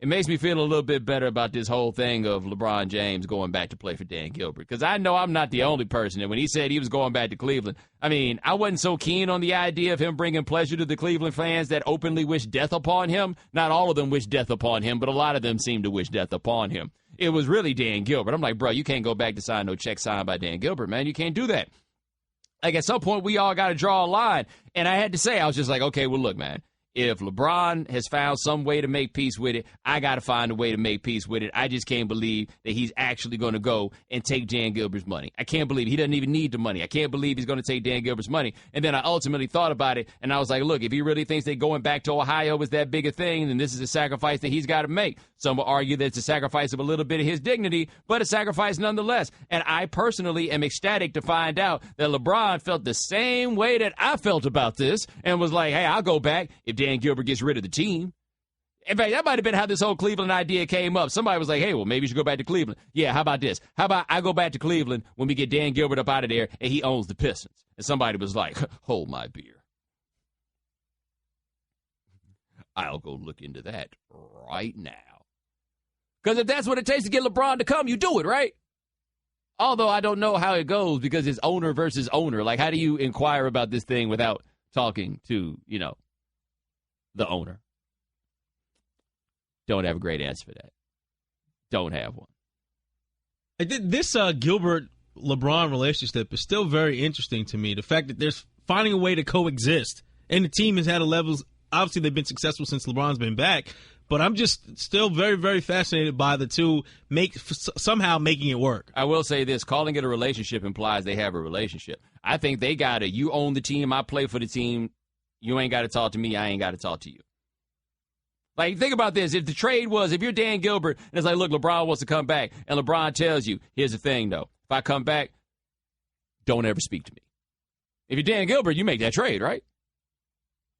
It makes me feel a little bit better about this whole thing of LeBron James going back to play for Dan Gilbert. Because I know I'm not the only person. And when he said he was going back to Cleveland, I mean, I wasn't so keen on the idea of him bringing pleasure to the Cleveland fans that openly wish death upon him. Not all of them wish death upon him, but a lot of them seem to wish death upon him. It was really Dan Gilbert. I'm like, bro, you can't go back to sign no check signed by Dan Gilbert, man. You can't do that. Like, at some point, we all got to draw a line. And I had to say, I was just like, okay, well, look, man. If LeBron has found some way to make peace with it, I got to find a way to make peace with it. I just can't believe that he's actually going to go and take Dan Gilbert's money. I can't believe he doesn't even need the money. I can't believe he's going to take Dan Gilbert's money. And then I ultimately thought about it, and I was like, look, if he really thinks that going back to Ohio was that big a thing, then this is a sacrifice that he's got to make. Some will argue that it's a sacrifice of a little bit of his dignity, but a sacrifice nonetheless. And I personally am ecstatic to find out that LeBron felt the same way that I felt about this and was like, hey, I'll go back if Dan Gilbert gets rid of the team. In fact, that might have been how this whole Cleveland idea came up. Somebody was like, hey, well, maybe you should go back to Cleveland. Yeah, how about this? How about I go back to Cleveland when we get Dan Gilbert up out of there and he owns the Pistons? And somebody was like, hold my beer. I'll go look into that right now. Because if that's what it takes to get LeBron to come, you do it, right? Although I don't know how it goes because it's owner versus owner. Like, how do you inquire about this thing without talking to, the owner? Don't have a great answer for that. Don't have one. This Gilbert-LeBron relationship is still very interesting to me. The fact that they're finding a way to coexist. And the team has had levels. Obviously, they've been successful since LeBron's been back. But I'm just still very, very fascinated by the two somehow making it work. I will say this. Calling it a relationship implies they have a relationship. I think they got it. You own the team. I play for the team. You ain't got to talk to me. I ain't got to talk to you. Like, think about this. If the trade was, if you're Dan Gilbert, and it's like, look, LeBron wants to come back, and LeBron tells you, here's the thing, though. If I come back, don't ever speak to me. If you're Dan Gilbert, you make that trade, right?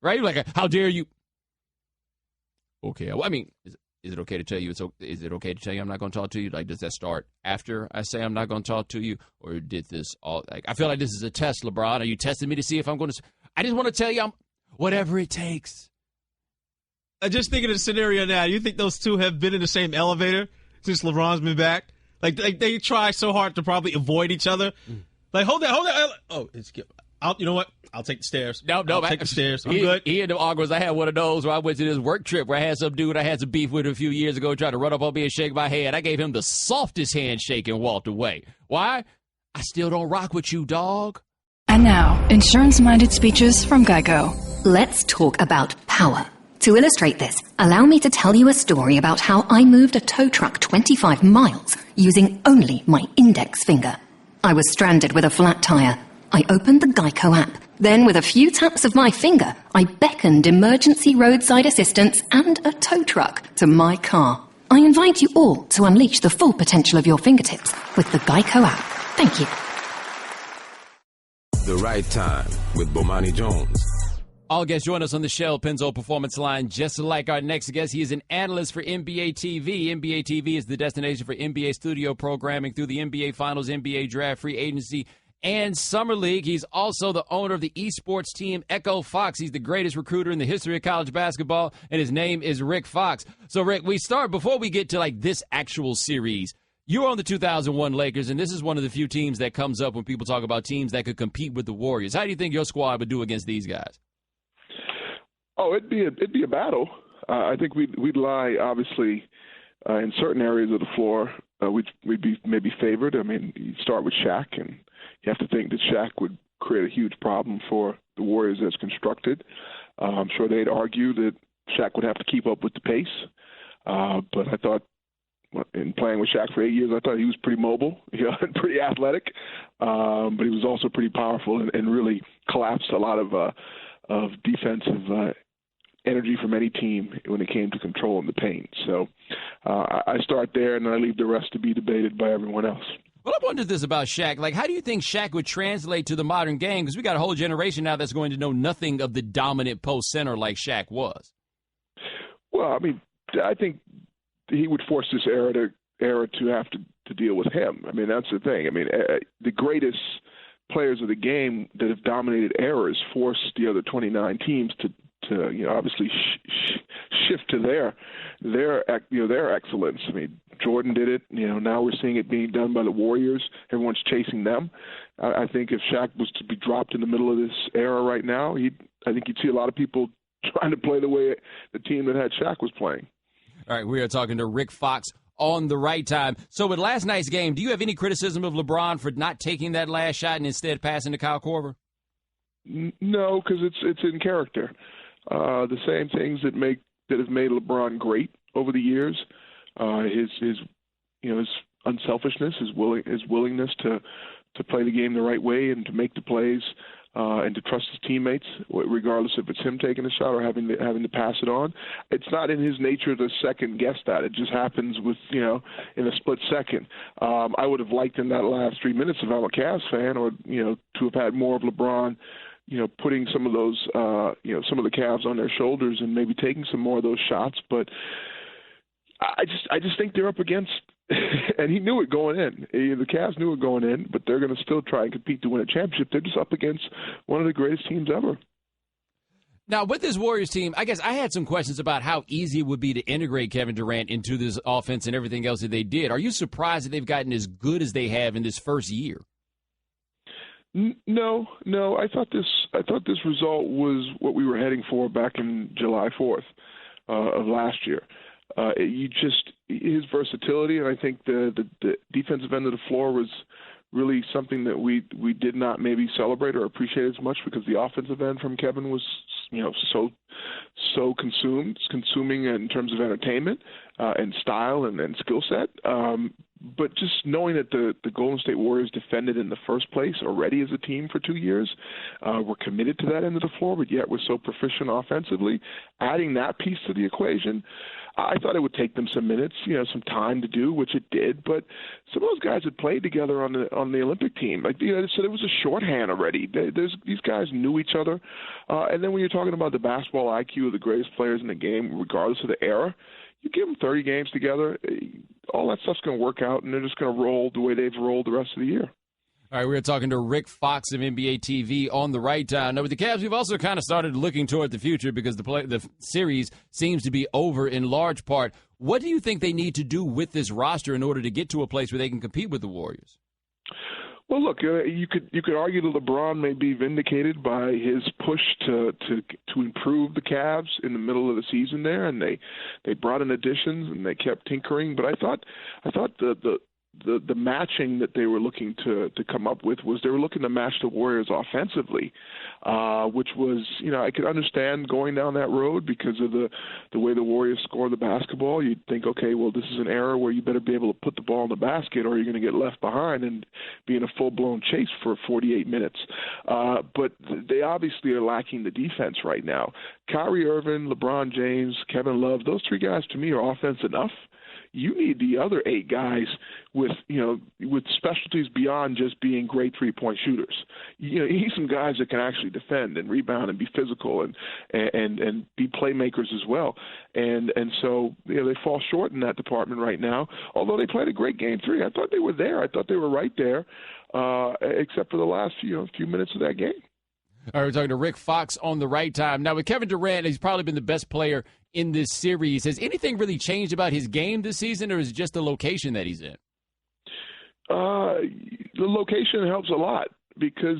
Right? You're like, how dare you? Okay. Well, I mean, is it okay to tell you is it okay to tell you I'm not going to talk to you? Like, does that start after I say I'm not going to talk to you? Or did this all, like, I feel like this is a test, LeBron. Are you testing me to see if I'm going to, I just want to tell you whatever it takes. I just think of the scenario now. You think those two have been in the same elevator since LeBron's been back? Like they try so hard to probably avoid each other. Like, hold that. Oh, you know what? I'll take the stairs. No, I'll take the stairs. I'm good. He and the arguments. I had one of those where I went to this work trip where I had some dude I had some beef with a few years ago try to run up on me and shake my hand. I gave him the softest handshake and walked away. Why? I still don't rock with you, dog. And now, insurance-minded speeches from Geico. Let's talk about power. To illustrate this, allow me to tell you a story about how I moved a tow truck 25 miles using only my index finger. I was stranded with a flat tire. I opened the Geico app. Then, with a few taps of my finger, I beckoned emergency roadside assistance and a tow truck to my car. I invite you all to unleash the full potential of your fingertips with the Geico app. Thank you. The Right Time with Bomani Jones. All guests join us on the Shell Pennzoil Performance Line. Just like our next guest, he is an analyst for NBA TV. NBA TV is the destination for NBA studio programming through the NBA Finals, NBA Draft, Free Agency, and Summer League. He's also the owner of the esports team Echo Fox. He's the greatest recruiter in the history of college basketball, and his name is Rick Fox. So, Rick, before we get to, like, this actual series, you were on the 2001 Lakers, and this is one of the few teams that comes up when people talk about teams that could compete with the Warriors. How do you think your squad would do against these guys? Oh, it'd be a battle. I think we'd lie, obviously, in certain areas of the floor. We'd be maybe favored. I mean, you start with Shaq, and you have to think that Shaq would create a huge problem for the Warriors as constructed. I'm sure they'd argue that Shaq would have to keep up with the pace. But I thought, in playing with Shaq for 8 years, I thought he was pretty mobile, and pretty athletic. But he was also pretty powerful and really collapsed a lot of defensive energy from any team when it came to controlling the paint. So I start there, and then I leave the rest to be debated by everyone else. Well, I wondered this about Shaq. Like, how do you think Shaq would translate to the modern game? Because we got a whole generation now that's going to know nothing of the dominant post center like Shaq was. Well, I mean, I think he would force this era to have to deal with him. I mean, that's the thing. I mean, the greatest players of the game that have dominated eras forced the other 29 teams to obviously shift to their excellence. I mean, Jordan did it. Now we're seeing it being done by the Warriors. Everyone's chasing them. I think if Shaq was to be dropped in the middle of this era right now, I think you'd see a lot of people trying to play the way the team that had Shaq was playing. All right, we are talking to Rick Fox on the Right Time. So with last night's game, do you have any criticism of LeBron for not taking that last shot and instead passing to Kyle Korver? No, because it's in character. the same things that have made LeBron great over the years. His unselfishness, his willingness to play the game the right way and to make the plays and to trust his teammates, regardless if it's him taking a shot or having to pass it on. It's not in his nature to second guess that. It just happens in a split second. I would have liked in that last 3 minutes if I'm a Cavs fan, or to have had more of LeBron, putting some of those some of the Cavs on their shoulders and maybe taking some more of those shots. But I just think they're up against, and he knew it going in. The Cavs knew it going in, but they're going to still try and compete to win a championship. They're just up against one of the greatest teams ever. Now, with this Warriors team, I guess I had some questions about how easy it would be to integrate Kevin Durant into this offense and everything else that they did. Are you surprised that they've gotten as good as they have in this first year? No. I thought this result was what we were heading for back in July 4th of last year. His versatility, and I think the defensive end of the floor was really something that we did not maybe celebrate or appreciate as much, because the offensive end from Kevin was so consuming in terms of entertainment and style and skill set. But just knowing that the Golden State Warriors defended in the first place already as a team for 2 years, were committed to that end of the floor, but yet was so proficient offensively, adding that piece to the equation, I thought it would take them some minutes, some time to do, which it did. But some of those guys had played together on the Olympic team. So there was a shorthand already. These guys knew each other. And then when you're talking about the basketball IQ of the greatest players in the game, regardless of the era, you give them 30 games together, all that stuff's going to work out, and they're just going to roll the way they've rolled the rest of the year. All right, we're talking to Rick Fox of NBA TV on the right time. Now, with the Cavs, we've also kind of started looking toward the future because the series seems to be over in large part. What do you think they need to do with this roster in order to get to a place where they can compete with the Warriors? Well, look, you could argue that LeBron may be vindicated by his push to improve the Cavs in the middle of the season there, and they brought in additions and they kept tinkering. But I thought the matching that they were looking to come up with was they were looking to match the Warriors offensively, which was, I could understand going down that road because of the way the Warriors score the basketball. You'd think, okay, well, this is an era where you better be able to put the ball in the basket or you're going to get left behind and be in a full-blown chase for 48 minutes. But they obviously are lacking the defense right now. Kyrie Irving, LeBron James, Kevin Love, those three guys to me are offense enough. You need the other 8 guys with specialties beyond just being great three-point shooters. You need some guys that can actually defend and rebound and be physical and be playmakers as well. And so they fall short in that department right now. Although they played a great game 3, I thought they were there. I thought they were right there, except for the last few minutes of that game. All right, we're talking to Rick Fox on the right time. Now, with Kevin Durant, he's probably been the best player in this series. Has anything really changed about his game this season, or is it just the location that he's in? The location helps a lot because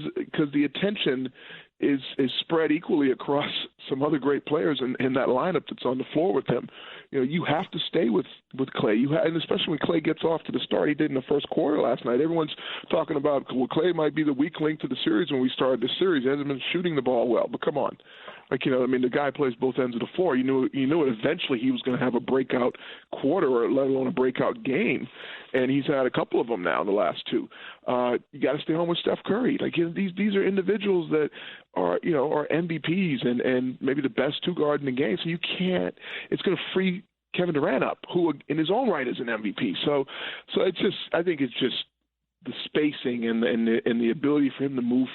the attention is spread equally across some other great players in that lineup that's on the floor with him. You have to stay with Clay. And especially when Clay gets off to the start he did in the first quarter last night. Everyone's talking about, well, Clay might be the weak link to the series when we started this series. He hasn't been shooting the ball well, but come on. The guy plays both ends of the floor. You knew it eventually he was going to have a breakout quarter, or let alone a breakout game, and he's had a couple of them now in the last 2. You got to stay home with Steph Curry. These are individuals that are MVPs and maybe the best 2 guard in the game. So you can't. It's going to free Kevin Durant up, who in his own right is an MVP. So I think it's just the spacing and the ability for him to move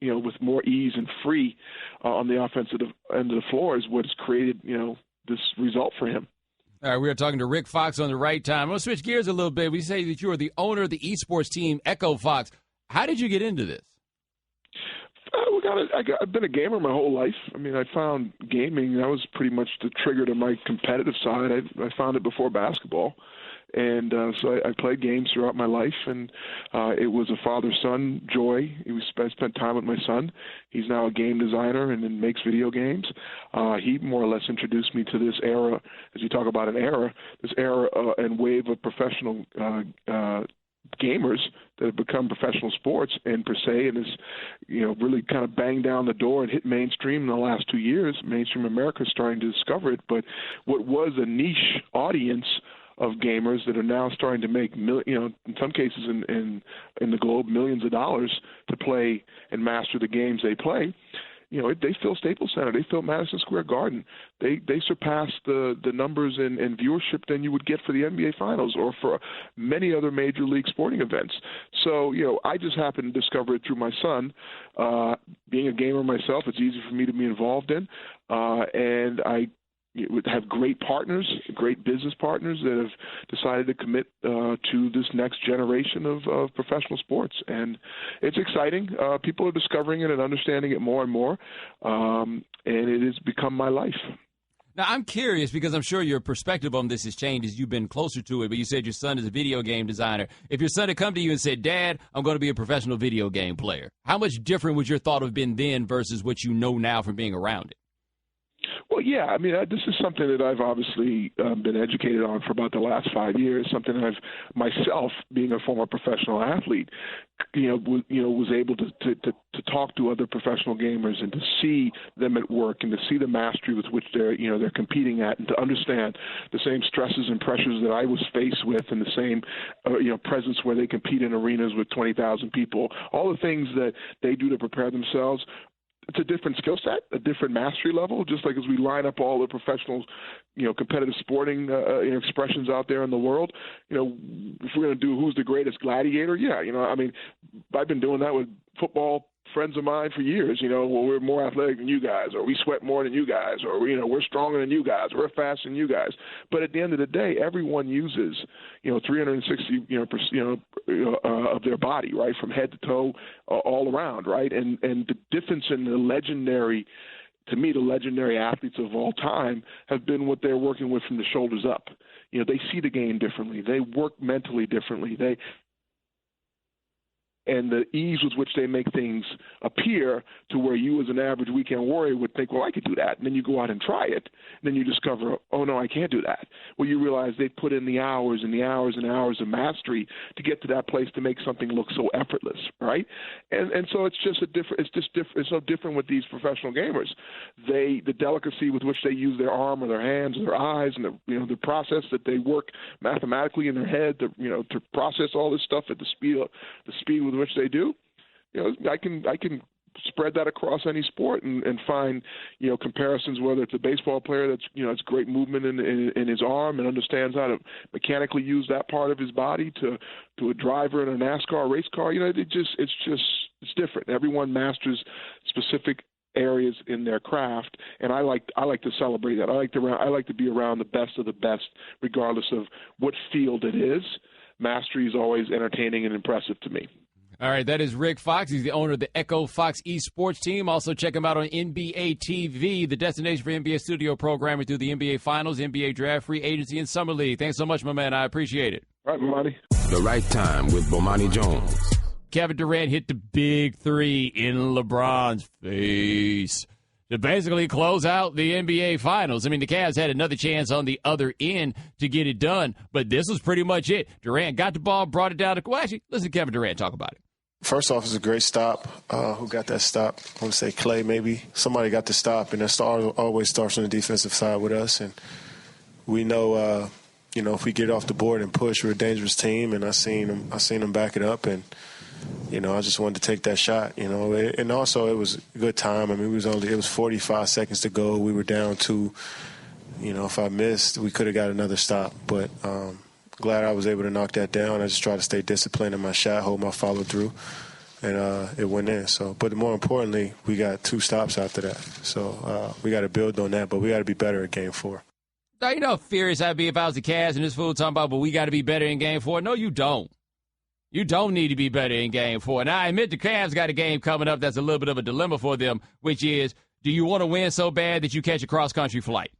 with more ease and free on the offensive end of the floor is what has created this result for him. All right, we are talking to Rick Fox on the right time. I'm going to switch gears a little bit. We say that you are the owner of the esports team Echo Fox. How did you get into this? I've been a gamer my whole life. I found gaming, that was pretty much the trigger to my competitive side. I found it before basketball. And so I played games throughout my life, and it was a father-son joy. I spent time with my son. He's now a game designer and then makes video games. He more or less introduced me to this era, as you talk about an era, this era and wave of professional gamers that have become professional sports and per se, and has, really kind of banged down the door and hit mainstream in the last 2 years. Mainstream America is starting to discover it, but what was a niche audience of gamers that are now starting to make, in some cases in the globe, millions of dollars to play and master the games they play. They fill Staples Center. They fill Madison Square Garden. They surpass the numbers and viewership than you would get for the NBA Finals or for many other major league sporting events. So, I just happened to discover it through my son. Being a gamer myself, it's easy for me to be involved in. And I have great partners, great business partners that have decided to commit to this next generation of professional sports. And it's exciting. People are discovering it and understanding it more and more, and it has become my life. Now, I'm curious because I'm sure your perspective on this has changed as you've been closer to it, but you said your son is a video game designer. If your son had come to you and said, Dad, I'm going to be a professional video game player, how much different would your thought have been then versus what you know now from being around it? Well, yeah. I mean, this is something that I've obviously been educated on for about the last 5 years. Something that I've myself, being a former professional athlete, was able to talk to other professional gamers and to see them at work and to see the mastery with which they're competing at, and to understand the same stresses and pressures that I was faced with, and the same presence where they compete in arenas with 20,000 people. All the things that they do to prepare themselves. It's a different skill set, a different mastery level, just like as we line up all the professional, competitive sporting expressions out there in the world. If we're going to do who's the greatest gladiator, I've been doing that with football friends of mine for years. We're more athletic than you guys, or we sweat more than you guys, or we're stronger than you guys, we're faster than you guys. But at the end of the day, everyone uses 360 of their body, right, from head to toe, all around, right, and the difference in the legendary. To me, the legendary athletes of all time have been what they're working with from the shoulders up. They see the game differently. They work mentally differently. And the ease with which they make things appear to where you as an average weekend warrior would think, well, I could do that. And then you go out and try it. And then you discover, oh, no, I can't do that. Well, you realize they put in the hours and the hours and hours of mastery to get to that place to make something look so effortless, right? And so it's just it's so different with these professional gamers. The delicacy with which they use their arm or their hands or their eyes, and the process that they work mathematically in their head to process all this stuff at the speed with which they do, I can spread that across any sport and find comparisons, whether it's a baseball player that's it's great movement in his arm and understands how to mechanically use that part of his body to a driver in a NASCAR race car. It's different. Everyone masters specific areas in their craft, and I like to celebrate that. I like to be around the best of the best, regardless of what field it is. Mastery is always entertaining and impressive to me. All right, that is Rick Fox. He's the owner of the Echo Fox esports team. Also, check him out on NBA TV, the destination for NBA studio programming through the NBA Finals, NBA Draft, Free Agency, and Summer League. Thanks so much, my man. I appreciate it. All right, Bomani. The Right Time with Bomani Jones. Kevin Durant hit the big three in LeBron's face to basically close out the NBA Finals. I mean, the Cavs had another chance on the other end to get it done, but this was pretty much it. Durant got the ball, brought it down to – well, actually, listen to Kevin Durant talk about it. First off, it's a great stop. Who got that stop? I want to say Clay, maybe. Somebody got the stop, and it always starts on the defensive side with us. And we know, if we get off the board and push, we're a dangerous team. And I seen them back it up, and I just wanted to take that shot. And also it was a good time. I mean, it was 45 seconds to go. We were down to, if I missed, we could have got another stop, but. Glad I was able to knock that down. I just tried to stay disciplined in my shot, hold my follow through, and it went in. So, but more importantly, we got 2 stops after that. So we got to build on that, but we got to be better at Game 4. Now, how furious I'd be if I was the Cavs and this fool talking about, but we got to be better in Game 4. No, you don't. You don't need to be better in Game 4. Now, I admit the Cavs got a game coming up that's a little bit of a dilemma for them, which is, do you want to win so bad that you catch a cross-country flight?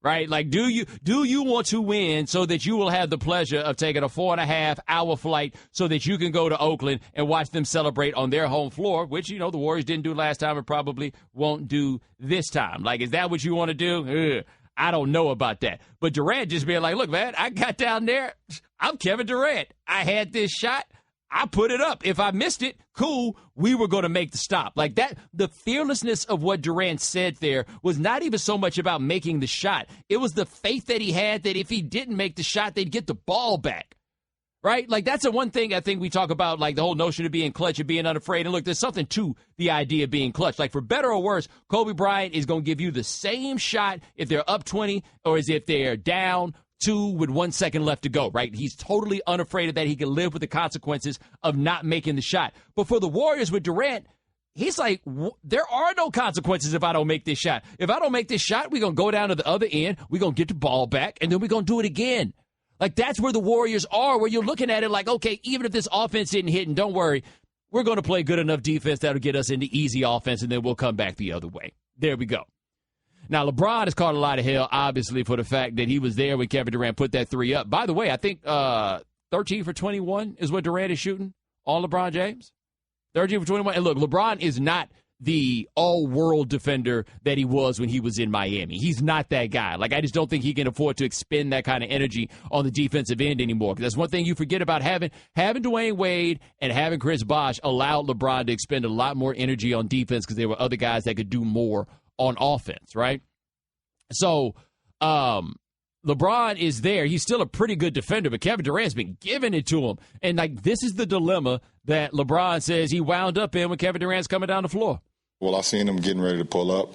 Right? Like, do you want to win so that you will have the pleasure of taking a 4.5-hour flight so that you can go to Oakland and watch them celebrate on their home floor, which, the Warriors didn't do last time and probably won't do this time. Like, is that what you want to do? Ugh. I don't know about that. But Durant just being like, look, man, I got down there. I'm Kevin Durant. I had this shot. I put it up. If I missed it, cool. We were going to make the stop. Like that, the fearlessness of what Durant said there was not even so much about making the shot. It was the faith that he had that if he didn't make the shot, they'd get the ball back. Right? Like, that's the one thing I think we talk about, like the whole notion of being clutch and being unafraid. And look, there's something to the idea of being clutch. Like, for better or worse, Kobe Bryant is going to give you the same shot if they're up 20 or as if they're down 2 with 1 second left to go, right? He's totally unafraid of that. He can live with the consequences of not making the shot. But for the Warriors with Durant, he's like, there are no consequences if I don't make this shot. If I don't make this shot, we're going to go down to the other end. We're going to get the ball back, and then we're going to do it again. Like, that's where the Warriors are, where you're looking at it like, okay, even if this offense isn't hitting, don't worry. We're going to play good enough defense that'll get us into easy offense, and then we'll come back the other way. There we go. Now, LeBron has caught a lot of hell, obviously, for the fact that he was there when Kevin Durant put that 3 up. By the way, I think 13 for 21 is what Durant is shooting on LeBron James. 13 for 21. And look, LeBron is not the all-world defender that he was when he was in Miami. He's not that guy. Like, I just don't think he can afford to expend that kind of energy on the defensive end anymore. Because that's one thing you forget about having Dwayne Wade and having Chris Bosh allowed LeBron to expend a lot more energy on defense because there were other guys that could do more on offense, right? So, LeBron is there. He's still a pretty good defender, but Kevin Durant's been giving it to him. And, like, this is the dilemma that LeBron says he wound up in when Kevin Durant's coming down the floor. Well, I've seen him getting ready to pull up.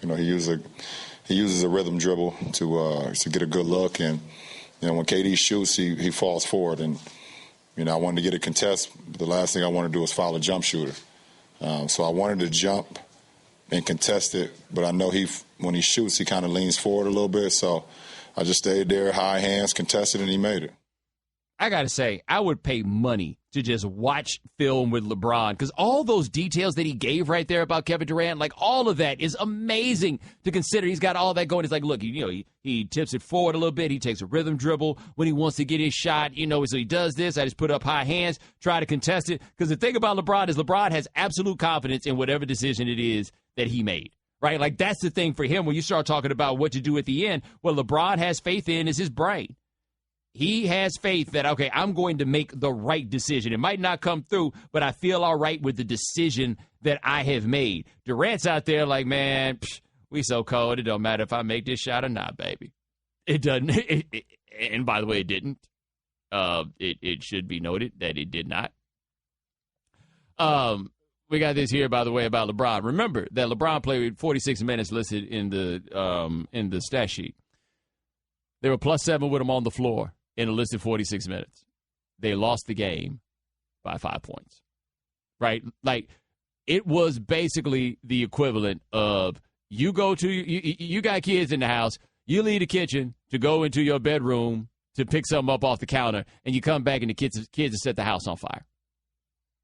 He uses a rhythm dribble to get a good look. And, when KD shoots, he falls forward. And, I wanted to get a contest. The last thing I want to do is foul a jump shooter. So I wanted to jump and contest it, but I know when he shoots, he kind of leans forward a little bit. So I just stayed there, high hands, contested, and he made it. I got to say, I would pay money to just watch film with LeBron because all those details that he gave right there about Kevin Durant, like all of that is amazing to consider. He's got all that going. It's like, look, he tips it forward a little bit. He takes a rhythm dribble when he wants to get his shot. So he does this. I just put up high hands, try to contest it. Because the thing about LeBron is LeBron has absolute confidence in whatever decision it is that he made. Right? Like, that's the thing for him when you start talking about what to do at the end. What LeBron has faith in is his brain. He has faith that, okay, I'm going to make the right decision. It might not come through, but I feel all right with the decision that I have made. Durant's out there like, man, we so cold. It don't matter if I make this shot or not, baby. It doesn't. And by the way, it didn't. It should be noted that it did not. We got this here, by the way, about LeBron. Remember that LeBron played 46 minutes listed in the stat sheet. They were +7 with him on the floor in a listed 46 minutes. They lost the game by 5 points, right? Like, it was basically the equivalent of you got kids in the house, you leave the kitchen to go into your bedroom to pick something up off the counter, and you come back and the kids have set the house on fire.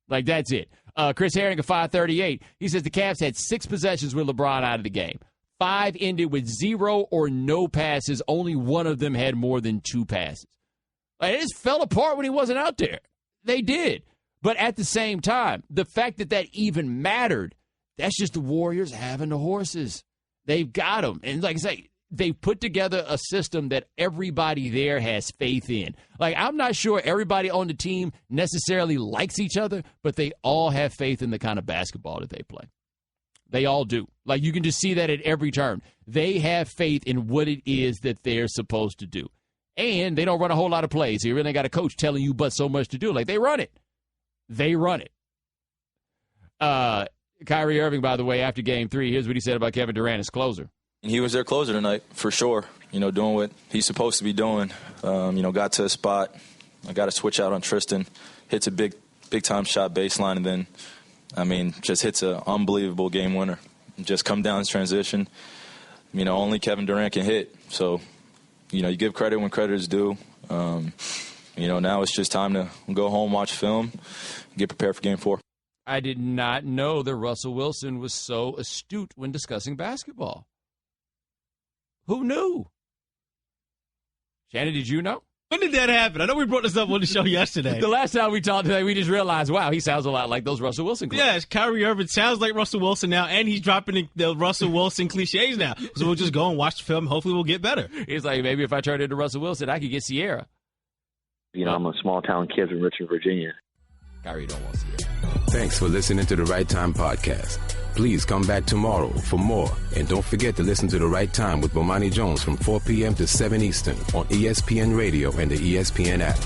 Like, that's it. Chris Herring at 538, he says the Cavs had 6 possessions with LeBron out of the game. 5 ended with 0 or no passes. Only one of them had more than 2 passes. Like, it just fell apart when he wasn't out there. They did. But at the same time, the fact that even mattered, that's just the Warriors having the horses. They've got them. And like I say, they put together a system that everybody there has faith in. Like, I'm not sure everybody on the team necessarily likes each other, but they all have faith in the kind of basketball that they play. They all do. Like, you can just see that at every turn. They have faith in what it is that they're supposed to do. And they don't run a whole lot of plays. You really got a coach telling you but so much to do. Like, they run it. They run it. Kyrie Irving, by the way, after Game 3, here's what he said about Kevin Durant, his closer. He was their closer tonight, for sure. Doing what he's supposed to be doing. Got to a spot. I got to switch out on Tristan. Hits a big-time shot baseline, and then, just hits an unbelievable game winner. Just come down this transition. Only Kevin Durant can hit. So, you give credit when credit is due. Now it's just time to go home, watch film, get prepared for Game 4. I did not know that Russell Wilson was so astute when discussing basketball. Who knew? Shannon, did you know? When did that happen? I know we brought this up on the show yesterday. The last time we talked today, we just realized, wow, he sounds a lot like those Russell Wilson clips. Yes, Kyrie Irving sounds like Russell Wilson now, and he's dropping the Russell Wilson cliches now. So we'll just go and watch the film. Hopefully we'll get better. He's like, maybe if I turned into Russell Wilson, I could get Sierra. You know, I'm a small-town kid from Richmond, Virginia. Kyrie don't want Sierra. Thanks for listening to the Right Time Podcast. Please come back tomorrow for more. And don't forget to listen to The Right Time with Bomani Jones from 4 p.m. to 7 Eastern on ESPN Radio and the ESPN app.